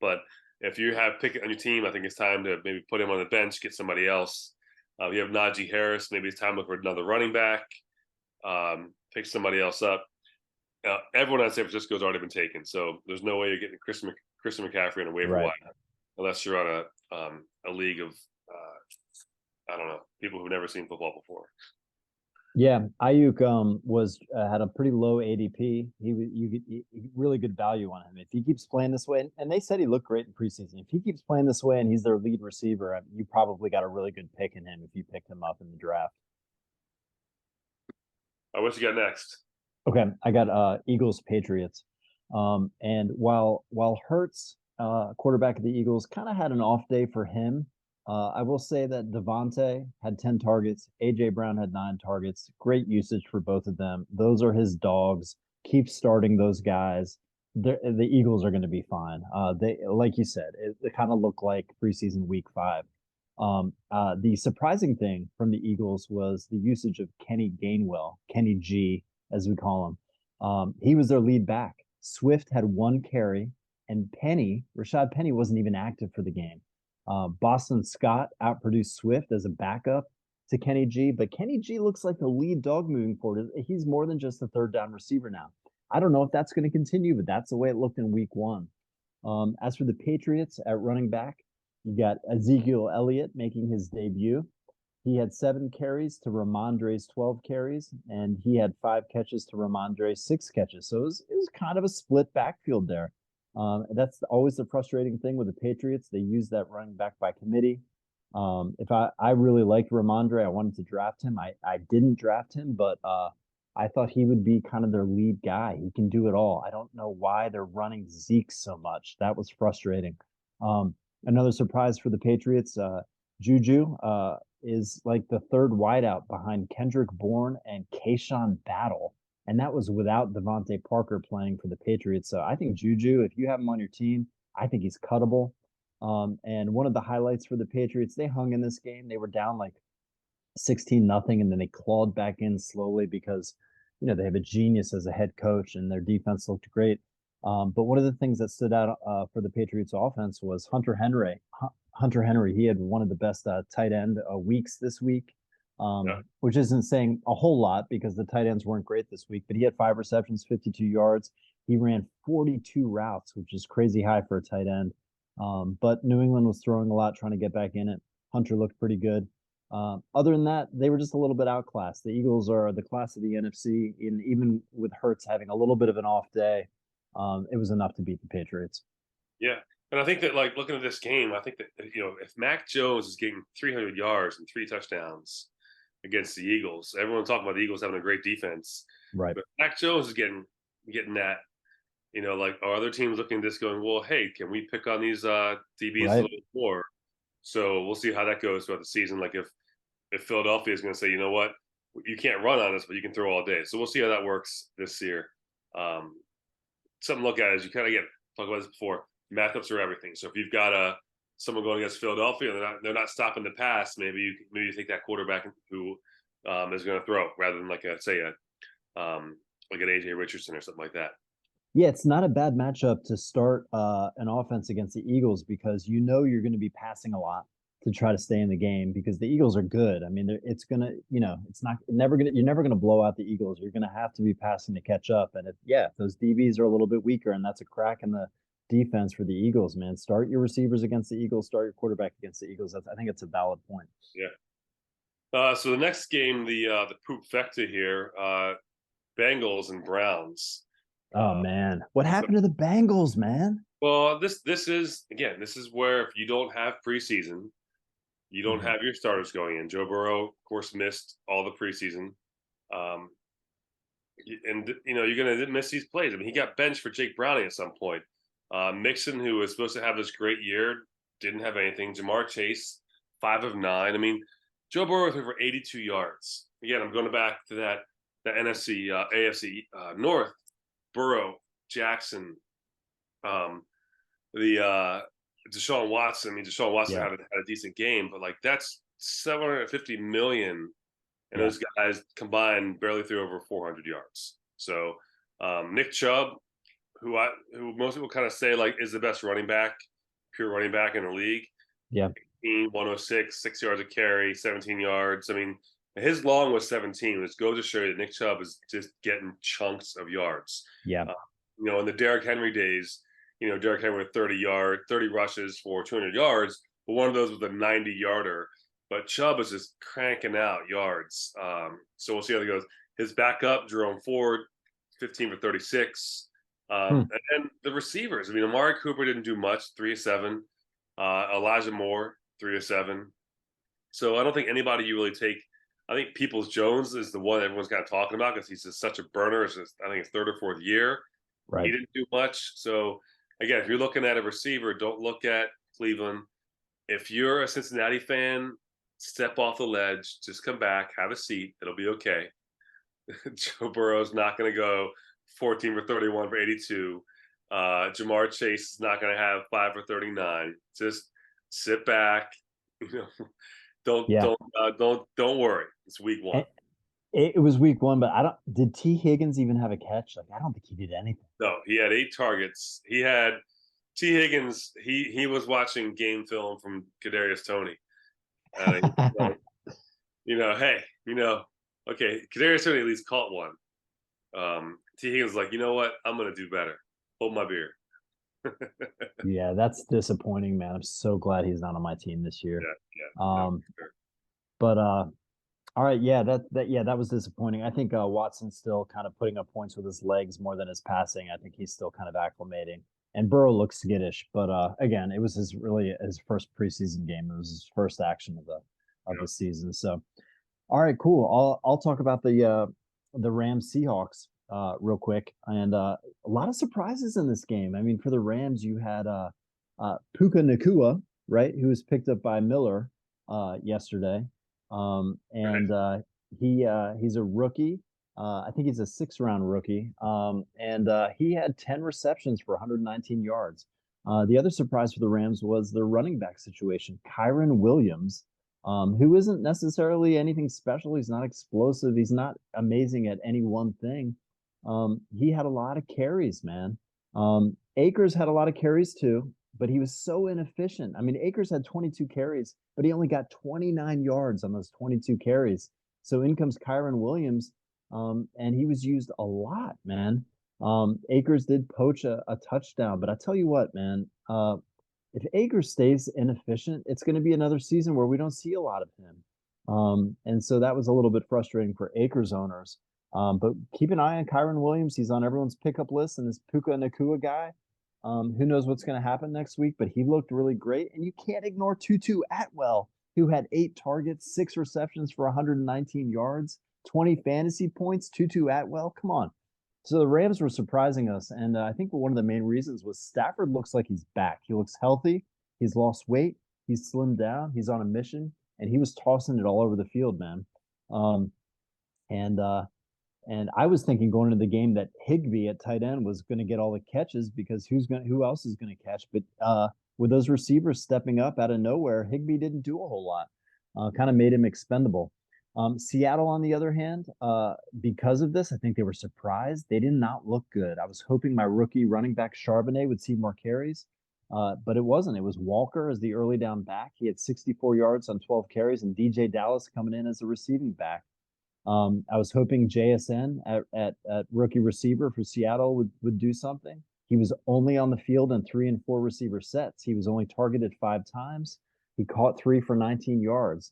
But if you have Pickett on your team, I think it's time to maybe put him on the bench, get somebody else. You have Najee Harris. Maybe it's time to look for another running back. Pick somebody else up. Everyone on San Francisco has already been taken, so there's no way you're getting Christian McCaffrey on a waiver Right. wire unless you're on a league of I don't know, people who've never seen football before. Yeah, Ayuk was had a pretty low ADP. He really good value on him if he keeps playing this way. And they said he looked great in preseason. If he keeps playing this way and he's their lead receiver, you probably got a really good pick in him if you picked him up in the draft. What you got next? Okay, I got Eagles Patriots. And while Hurts, quarterback of the Eagles, kind of had an off day for him. I will say that Devontae had 10 targets. AJ Brown had 9 targets. Great usage for both of them. Those are his dogs. Keep starting those guys. The Eagles are going to be fine. They, like you said, it kind of looked like preseason week 5. The surprising thing from the Eagles was the usage of Kenny Gainwell, Kenny G, as we call him. He was their lead back. Swift had 1 carry, and Rashad Penny wasn't even active for the game. Boston Scott outproduced Swift as a backup to Kenny G, but Kenny G looks like the lead dog moving forward. He's more than just a third down receiver now. I don't know if that's going to continue, but that's the way it looked in week 1. As for the Patriots at running back, you got Ezekiel Elliott making his debut. He had 7 carries to Ramondre's 12 carries, and he had 5 catches to Ramondre's 6 catches. So it was kind of a split backfield there. That's always the frustrating thing with the Patriots. They use that running back by committee. If I really liked Ramondre, I wanted to draft him. I didn't draft him, but I thought he would be kind of their lead guy. He can do it all. I don't know why they're running Zeke so much. That was frustrating. Another surprise for the Patriots, Juju is like the third wideout behind Kendrick Bourne and Kayshawn Battle. And that was without Devontae Parker playing for the Patriots. So I think Juju, if you have him on your team, I think he's cuttable. And one of the highlights for the Patriots, they hung in this game. They were down like 16-0, and then they clawed back in slowly because, they have a genius as a head coach and their defense looked great. But one of the things that stood out for the Patriots offense was Hunter Henry. Hunter Henry, he had one of the best tight end weeks this week, which isn't saying a whole lot because the tight ends weren't great this week, but he had 5 receptions, 52 yards. He ran 42 routes, which is crazy high for a tight end. But New England was throwing a lot, trying to get back in it. Hunter looked pretty good. Other than that, they were just a little bit outclassed. The Eagles are the class of the NFC, and even with Hurts having a little bit of an off day, it was enough to beat the Patriots. Yeah. And I think that, like, looking at this game, I think that, if Mac Jones is getting 300 yards and 3 touchdowns against the Eagles, everyone's talking about the Eagles having a great defense. Right. But Mac Jones is getting that, like, are other teams looking at this going, well, hey, can we pick on these DBs a little bit more? So we'll see how that goes throughout the season. Like, if Philadelphia is going to say, you know what, you can't run on us, but you can throw all day. So we'll see how that works this year. Something to look at is you kind of talked about this before. Matchups are everything. So if you've got someone going against Philadelphia, they're not stopping the pass. Maybe you take that quarterback who is going to throw rather than like an AJ Richardson or something like that. Yeah, it's not a bad matchup to start an offense against the Eagles because you're going to be passing a lot to try to stay in the game because the Eagles are good. I mean, it's gonna, you're never gonna blow out the Eagles. You're gonna have to be passing to catch up. And if those DBs are a little bit weaker, and that's a crack in the defense for the Eagles, man. Start your receivers against the Eagles. Start your quarterback against the Eagles. I think it's a valid point. Yeah. So the next game, the Poop Fecta here, Bengals and Browns. Oh man, what So, happened to the Bengals, man? well, this is again, this is where if you don't have preseason, you don't Mhm. have your starters going in. Joe Burrow, of course, missed all the preseason. Um, and you're going to miss these plays. I mean, he got benched for Jake Browning at some point. Mixon, who was supposed to have this great year, didn't have anything. Jamar Chase, 5 of 9. I mean, Joe Burrow threw for 82 yards. Again, I'm going back to that NFC, AFC North. Burrow, Jackson, um, the Deshaun Watson. I mean, Deshaun Watson Yeah, had a decent game, but like that's 750 million, and yeah, those guys combined barely threw over 400 yards. So Nick Chubb, who most people kind of say like is the best running back, pure running back in the league. yeah, 106, 6 yards a carry, 17 yards. I mean, his long was 17, which goes to show you that Nick Chubb is just getting chunks of yards. yeah. Uh, in the Derrick Henry days, Derrick Henry with 30 rushes for 200 yards, but one of those was a 90-yarder. But Chubb is just cranking out yards. So we'll see how it goes. His backup, Jerome Ford, 15 for 36. Hmm. And then the receivers. I mean, Amari Cooper didn't do much, 3 of 7. Elijah Moore, 3 of 7. So I don't think anybody you really take. I think Peoples Jones is the one everyone's kind of talking about because he's just such a burner. It's just, I think his third or fourth year. He Right. didn't do much. So again, if you're looking at a receiver, don't look at Cleveland. If you're a Cincinnati fan, step off the ledge, just come back, have a seat. It'll be okay. Joe Burrow's not going to go 14 for 31 for 82. Jamar Chase is not going to have 5 for 39. Just sit back. You know, Yeah. don't worry. It's week one. And it was week one, but I don't. Did T. Higgins even have a catch? Like, I don't think he did anything. No, he had 8 targets. He had T. Higgins. He was watching game film from Kadarius Toney. He's like, hey, okay, Kadarius Toney at least caught one. T. Higgins was like, you know what? I'm gonna do better. Hold my beer. Yeah, that's disappointing, man. I'm so glad he's not on my team this year. Yeah, yeah, no, Um, for sure. but all right, yeah, that was disappointing. I think Watson's still kind of putting up points with his legs more than his passing. I think he's still kind of acclimating. And Burrow looks skittish, but again, it was his first preseason game. It was his first action of Yeah. the season. So, all right, cool. I'll talk about the Rams Seahawks real quick, and a lot of surprises in this game. I mean, for the Rams, you had Puka Nakua, right, who was picked up by Miller yesterday, Right. and he's a rookie. I think he's a 6th-round rookie, and he had 10 receptions for 119 yards. The other surprise for the Rams was their running back situation. Kyron Williams, who isn't necessarily anything special. He's not explosive. He's not amazing at any one thing. He had a lot of carries, man. Akers had a lot of carries too, but he was so inefficient. I mean, Akers had 22 carries, but he only got 29 yards on those 22 carries. So in comes Kyron Williams, and he was used a lot, man. Akers did poach a touchdown, but I tell you what, man, if Akers stays inefficient, it's going to be another season where we don't see a lot of him. And so that was a little bit frustrating for Akers owners. But keep an eye on Kyron Williams. He's on everyone's pickup list, and this Puka Nakua guy. Who knows what's going to happen next week? But he looked really great, and you can't ignore Tutu Atwell, who had 8 targets, 6 receptions for 119 yards, 20 fantasy points. Tutu Atwell, come on. So the Rams were surprising us, and I think one of the main reasons was Stafford looks like he's back. He looks healthy. He's lost weight. He's slimmed down. He's on a mission, and he was tossing it all over the field, man. Um, and and I was thinking going into the game that Higbee at tight end was going to get all the catches because who else is going to catch? But with those receivers stepping up out of nowhere, Higbee didn't do a whole lot. Kind of made him expendable. Seattle, on the other hand, because of this, I think they were surprised. They did not look good. I was hoping my rookie running back Charbonnet would see more carries, but it wasn't. It was Walker as the early down back. He had 64 yards on 12 carries, and DJ Dallas coming in as a receiving back. I was hoping JSN at rookie receiver for Seattle would do something. He was only on the field in 3 and 4 receiver sets. He was only targeted 5 times. He caught 3 for 19 yards.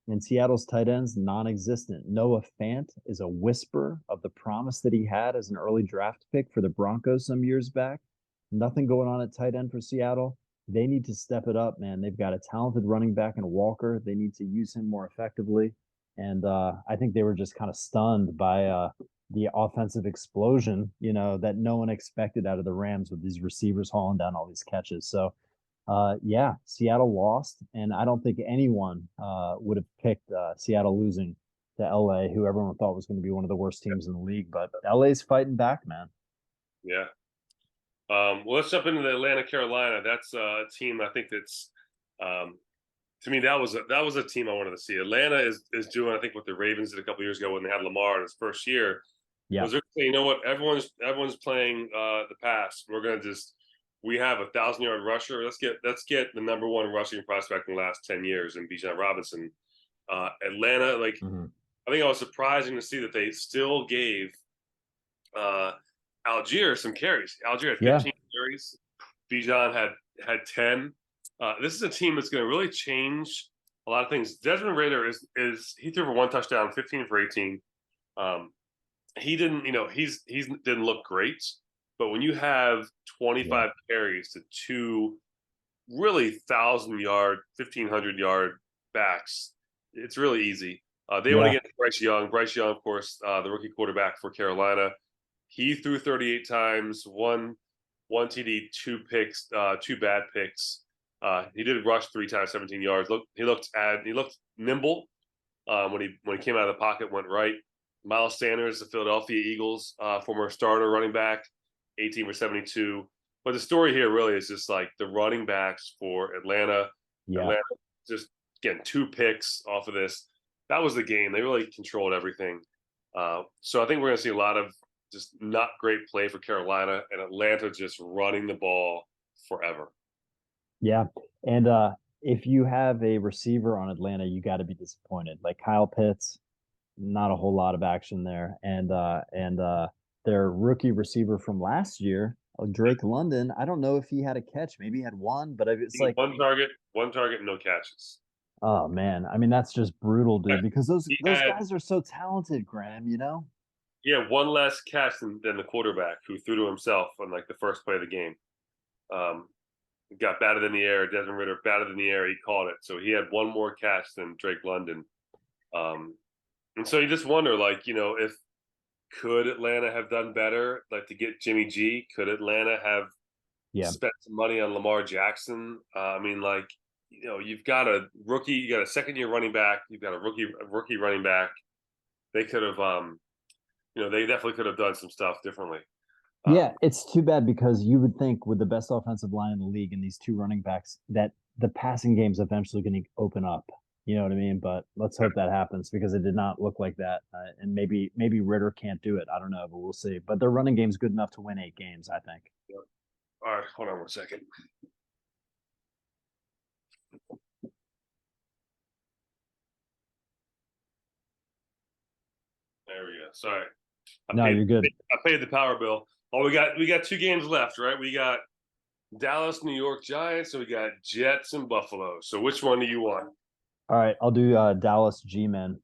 And Seattle's tight ends, non-existent. Noah Fant is a whisper of the promise that he had as an early draft pick for the Broncos some years back. Nothing going on at tight end for Seattle. They need to step it up, man. They've got a talented running back in Walker. They need to use him more effectively. And I think they were just kind of stunned by the offensive explosion, that no one expected out of the Rams with these receivers hauling down all these catches. So yeah, Seattle lost, and I don't think anyone would have picked Seattle losing to LA, who everyone thought was going to be one of the worst teams in the league. But LA's fighting back, man. Yeah. Well, let's jump into the Atlanta, Carolina. That's a team I think that's to me that was a team I wanted to see. Atlanta is doing I think what the Ravens did a couple years ago when they had Lamar in his first year. Yeah, Was they're saying, you know what, everyone's playing the pass. We're gonna just we have a 1,000-yard rusher. Let's get the number one rushing prospect in the last 10 years in Bijan Robinson. Atlanta, like mm-hmm. I think I was surprising to see that they still gave Algier some carries. Algier had Yeah, 15 carries. Bijan had 10. This is a team that's going to really change a lot of things. Desmond Ridder is he threw for one touchdown, 15 for 18. He didn't, he's didn't look great, but when you have yeah, 25 carries to two really 1,000-yard, 1,500-yard backs, it's really easy. They want to yeah, get Bryce Young. Bryce Young, of course, the rookie quarterback for Carolina. He threw 38 times, one TD, two picks, two bad picks. He did rush 3 times, 17 yards. He looked nimble when he came out of the pocket, went right. Miles Sanders, the Philadelphia Eagles, former starter running back, 18 for 72. But the story here really is just like the running backs for Atlanta. yeah. Atlanta just getting 2 picks off of this. That was the game. They really controlled everything. So I think we're going to see a lot of just not great play for Carolina and Atlanta just running the ball forever. Yeah. And if you have a receiver on Atlanta, you got to be disappointed. Like Kyle Pitts, not a whole lot of action there. And their rookie receiver from last year, Drake London, I don't know if he had a catch. Maybe he had one, but it's like, One target, no catches. oh man, I mean that's just brutal, dude. Because those He those had guys are so talented, Graham. one less catch than the quarterback who threw to himself on like the first play of the game. Um, got batted in the air. Desmond Ridder batted in the air. He caught it, so he had one more catch than Drake London. Um, and so you just wonder, like, if could Atlanta have done better, like to get Jimmy G? Could Atlanta have Yeah. spent some money on Lamar Jackson? I mean, like, you've got a rookie, you got a second-year running back, you've got a rookie running back. They could have, they definitely could have done some stuff differently. Yeah, it's too bad because you would think with the best offensive line in the league and these two running backs that the passing game's eventually going to open up. You know what I mean? But let's hope that happens because it did not look like that. And maybe Ritter can't do it. I don't know, but we'll see. But their running game's good enough to win 8 games, I think. All right, hold on 1 second. There we go. Sorry. No, you're good. I paid the power bill. Oh, we got 2 games left, right? We got Dallas, New York Giants, and we got Jets and Buffalo. So which one do you want? All right, I'll do Dallas G-men.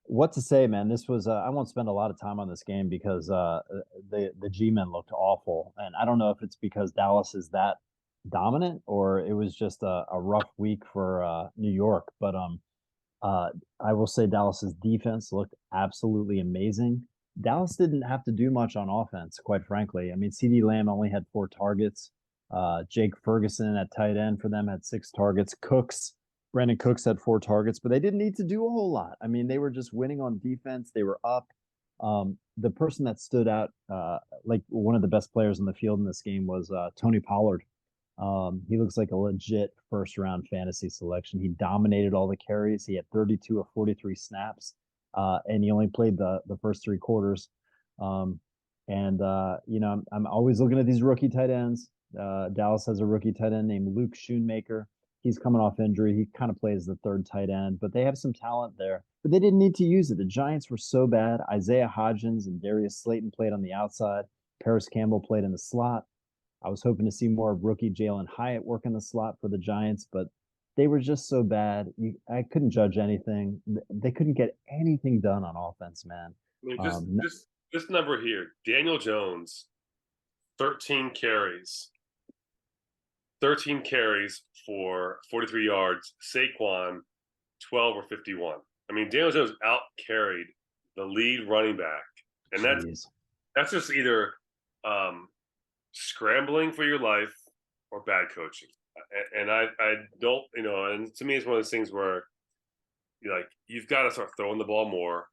What to say, man? This was I won't spend a lot of time on this game because the G-men looked awful, and I don't know if it's because Dallas is that dominant or it was just a rough week for New York. But I will say Dallas's defense looked absolutely amazing. Dallas didn't have to do much on offense, quite frankly. I mean, CeeDee Lamb only had 4 targets. Jake Ferguson at tight end for them had 6 targets. Brandon Cooks had 4 targets, but they didn't need to do a whole lot. I mean, they were just winning on defense. They were up. The person that stood out, like one of the best players in the field in this game, was Tony Pollard. He looks like a legit first round fantasy selection. He dominated all the carries. He had 32 of 43 snaps, and he only played the first 3 quarters. I'm always looking at these rookie tight ends. Dallas has a rookie tight end named Luke Schoonmaker. He's coming off injury. He kind of plays the third tight end, but they have some talent there. But they didn't need to use it. The Giants were so bad. Isaiah Hodgins and Darius Slayton played on the outside. Paris Campbell played in the slot. I was hoping to see more of rookie Jalen Hyatt work in the slot for the Giants, but they were just so bad. I couldn't judge anything. They couldn't get anything done on offense, man. I mean, just Um, this this number here, Daniel Jones, 13 carries, 13 carries for 43 yards. Saquon, 12 or 51. I mean, Daniel Jones out carried the lead running back, and Jeez. that's just either um, scrambling for your life or bad coaching. And I don't, and to me, it's one of those things where you've got to start throwing the ball more.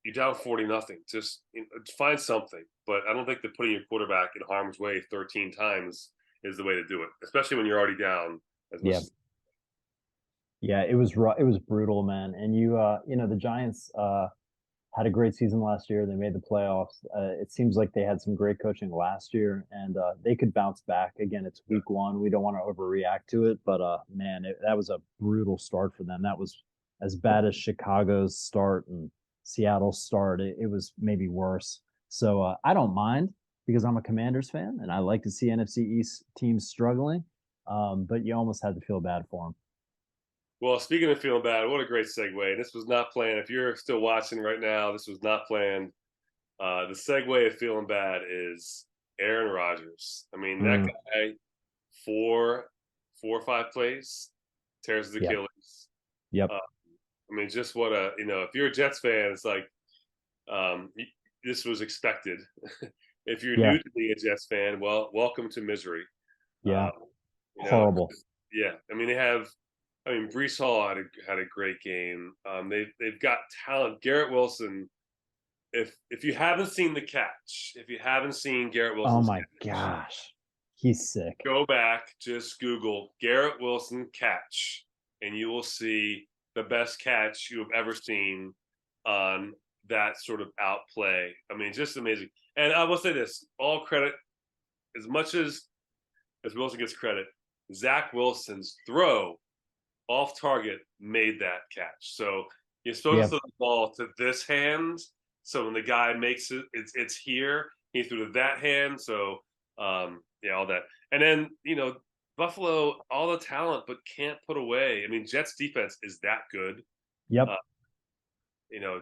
You're down 40-0. Just find something. But I don't think that putting your quarterback in harm's way 13 times is the way to do it, especially when you're already down as much Yeah. as. Yeah, it was brutal, man. And the Giants had a great season last year. They made the playoffs. It seems like they had some great coaching last year, and they could bounce back. Again, it's week one. We don't want to overreact to it, but man, that was a brutal start for them. That was as bad as Chicago's start and Seattle's start. It was maybe worse. So I don't mind because I'm a Commanders fan, and I like to see NFC East teams struggling. But you almost had to feel bad for them. Well, speaking of feeling bad, what a great segue. This was not planned. If you're still watching right now, this was not planned. The segue of feeling bad is Aaron Rodgers. I mean, that Mm, guy, four or five plays, tears his yep, Achilles. yep, Uh, I mean, just what if you're a Jets fan, it's like um, this was expected. If you're yeah, new to being a Jets fan, well, welcome to misery. yeah. Uh, you know, Horrible. yeah. I mean, Brees Hall had a great game. They've got talent. Garrett Wilson. If you haven't seen the catch, if you haven't seen Garrett Oh Wilson's my catch, gosh. He's sick. go back, just Google Garrett Wilson catch, and you will see the best catch you have ever seen on that sort of outplay. I mean, just amazing. And I will say this: all credit, as much as Wilson gets credit, Zach Wilson's throw off target made that catch. So you're supposed Yep. to throw the ball to this hand. So when the guy makes it, it's here. He threw to that hand. So yeah, all that. And then Buffalo, all the talent, but can't put away. I mean, Jets defense is that good. Uh, Yep. you know,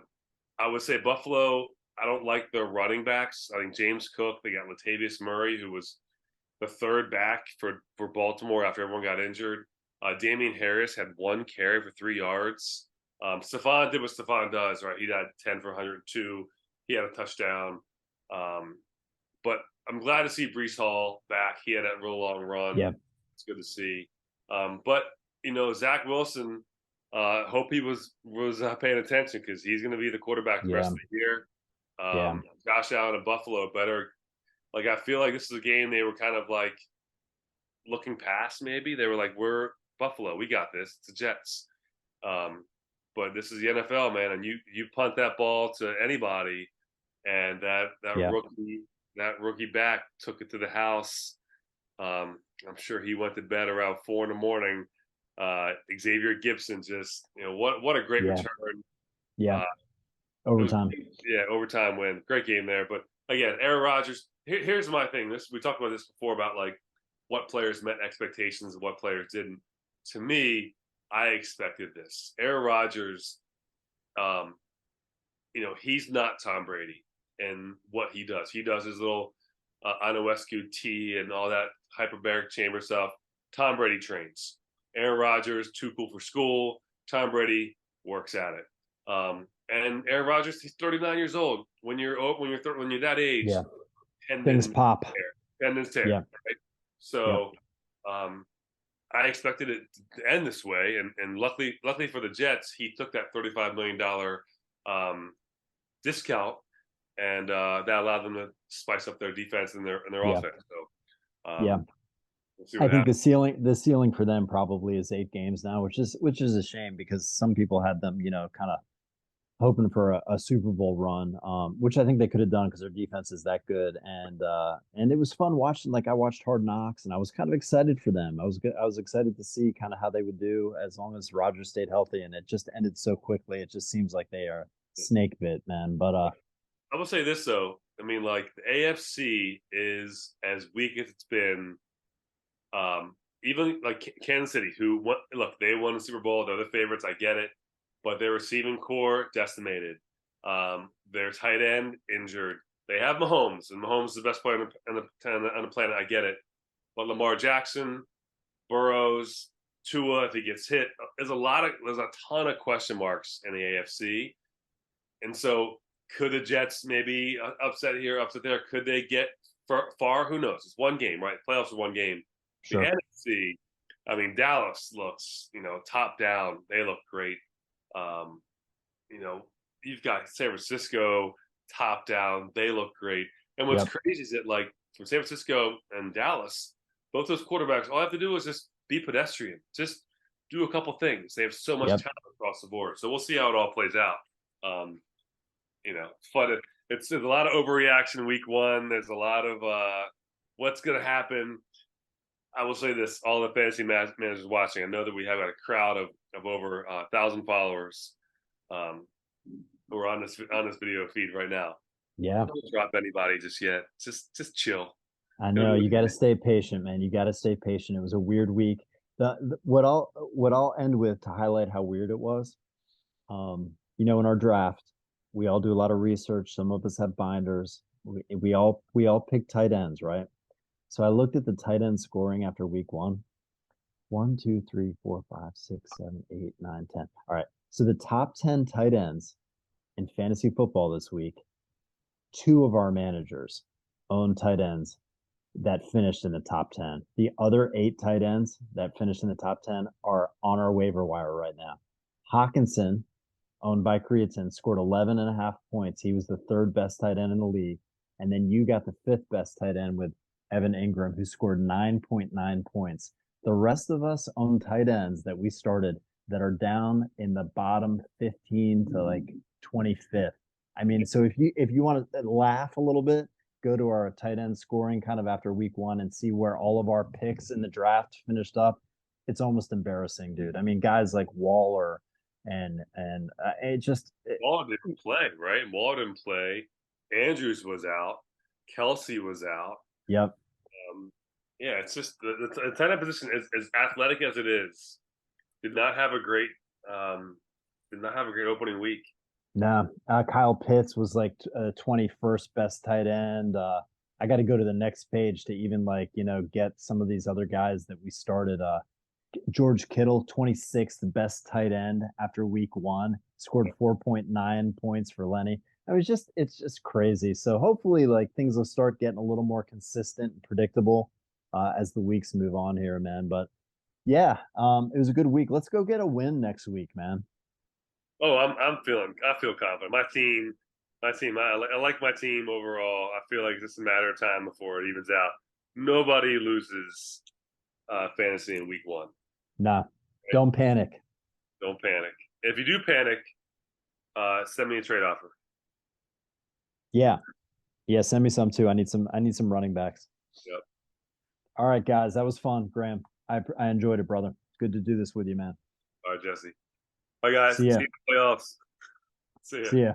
I would say Buffalo. I don't like their running backs. I think James Cook. They got Latavius Murray, who was the third back for Baltimore after everyone got injured. Damian Harris had one carry for 3 yards. Stephon did what Stephon does, right? He had 10 for 102. He had a touchdown. But I'm glad to see Brees Hall back. He had that real long run. Yep. It's good to see. But Zach Wilson. Hope he was paying attention because he's going to be the quarterback the rest Yeah. of the year. Yeah. Josh Allen and Buffalo better. Like I feel like this is a game they were kind of like looking past. Maybe they were like, "We're Buffalo, we got this. It's the Jets." Um, but this is the NFL, man, and you punt that ball to anybody, and Yeah. that rookie back took it to the house. I'm sure he went to bed around 4 in the morning. Xavier Gibson just what a great Yeah. return. Yeah. Uh, it was Overtime. yeah, overtime win, great game there. But again, Aaron Rodgers. Here's my thing. We talked about this before about like what players met expectations and what players didn't. To me, I expected this. Aaron Rodgers, um, he's not Tom Brady and what he does. He does his little Ionescu tea and all that hyperbaric chamber stuff. Tom Brady trains. Aaron Rodgers, too cool for school. Tom Brady works at it. And Aaron Rodgers, he's 39 years old. When you're that age, Yeah. Things tendons pop. tear, Yeah. right? Yep. So um, I expected it to end this way, and luckily for the Jets, he took that $35 million discount, and that allowed them to spice up their defense and their Yeah. offense. So Yeah. we'll see I what think happens. the ceiling for them probably is 8 games now, which is a shame because some people had them, kind of hoping for a Super Bowl run, which I think they could have done because their defense is that good. And it was fun watching. Like I watched Hard Knocks, and I was kind of excited for them. I was excited to see kind of how they would do as long as Rodgers stayed healthy. And it just ended so quickly. It just seems like they are snake bit, man. But I will say this though. I mean, like the AFC is as weak as it's been even like Kansas City, who look, they won the Super Bowl. They're the favorites. I get it, but their receiving core decimated. Their tight end injured. They have Mahomes, and Mahomes is the best player on the planet. I get it, but Lamar Jackson, Burrows, Tua, if he gets hit, there's a ton of question marks in the AFC, and so could the Jets maybe upset here, upset there? Could they get far? Who knows? It's one game, right? Playoffs is one game. The Sure. NFC, I mean, Dallas looks, top down. They look great. Um, you've got San Francisco top down. They look great. And what's Yep. crazy is that, like, from San Francisco and Dallas, both those quarterbacks, all I have to do is just be pedestrian. Just do a couple things. They have so much Yep. talent across the board. So we'll see how it all plays out. Um, fun. It's there's a lot of overreaction week one. There's a lot of what's going to happen. I will say this: all the fantasy managers watching, I know that we have a crowd of over 1,000 followers who are on this video feed right now. Yeah. Don't drop anybody just yet. Just chill. I know you got to stay patient, man. You got to stay patient. It was a weird week. What I'll end with to highlight how weird it was. In our draft, we all do a lot of research. Some of us have binders. We all pick tight ends, right? So I looked at the tight end scoring after week one. 1, 2, 3, 4, 5, 6, 7, 8, 9, 10. All right. So the top 10 tight ends in fantasy football this week, two of our managers own tight ends that finished in the top 10. The other 8 tight ends that finished in the top 10 are on our waiver wire right now. Hawkinson, owned by Creatine, scored 11 and a half points. He was the third best tight end in the league. And then you got the fifth best tight end with Evan Ingram, who scored 9.9 points. The rest of us own tight ends that we started that are down in the bottom 15 to like 25th. I mean, so if you want to laugh a little bit, go to our tight end scoring kind of after week one and see where all of our picks in the draft finished up. It's almost embarrassing, dude. I mean, guys like Waller and it just Waller didn't play, right? Waller didn't play. Andrews was out. Kelsey was out. yep. Um, yeah, it's just the tight end position is as athletic as it is. Did not have a great um, did not have a great opening week. No, Kyle Pitts was like 21st best tight end. I got to go to the next page to even get some of these other guys that we started. George Kittle, 26th best tight end after week one, scored 4.9 points for Lenny. It's just crazy. So hopefully, like things will start getting a little more consistent and predictable as the weeks move on here, man. But yeah, it was a good week. Let's go get a win next week, man. Oh, I feel confident. I like my team overall. I feel like it's just a matter of time before it evens out. Nobody loses fantasy in week one. Nah, Right? don't panic. Don't panic. If you do panic, send me a trade offer. Yeah, yeah. Send me some too. I need some running backs. Yep. All right, guys, that was fun, Graham. I enjoyed it, brother. Good to do this with you, man. All right, Jesse. Bye, guys. See See ya. you in the playoffs. See ya. See ya.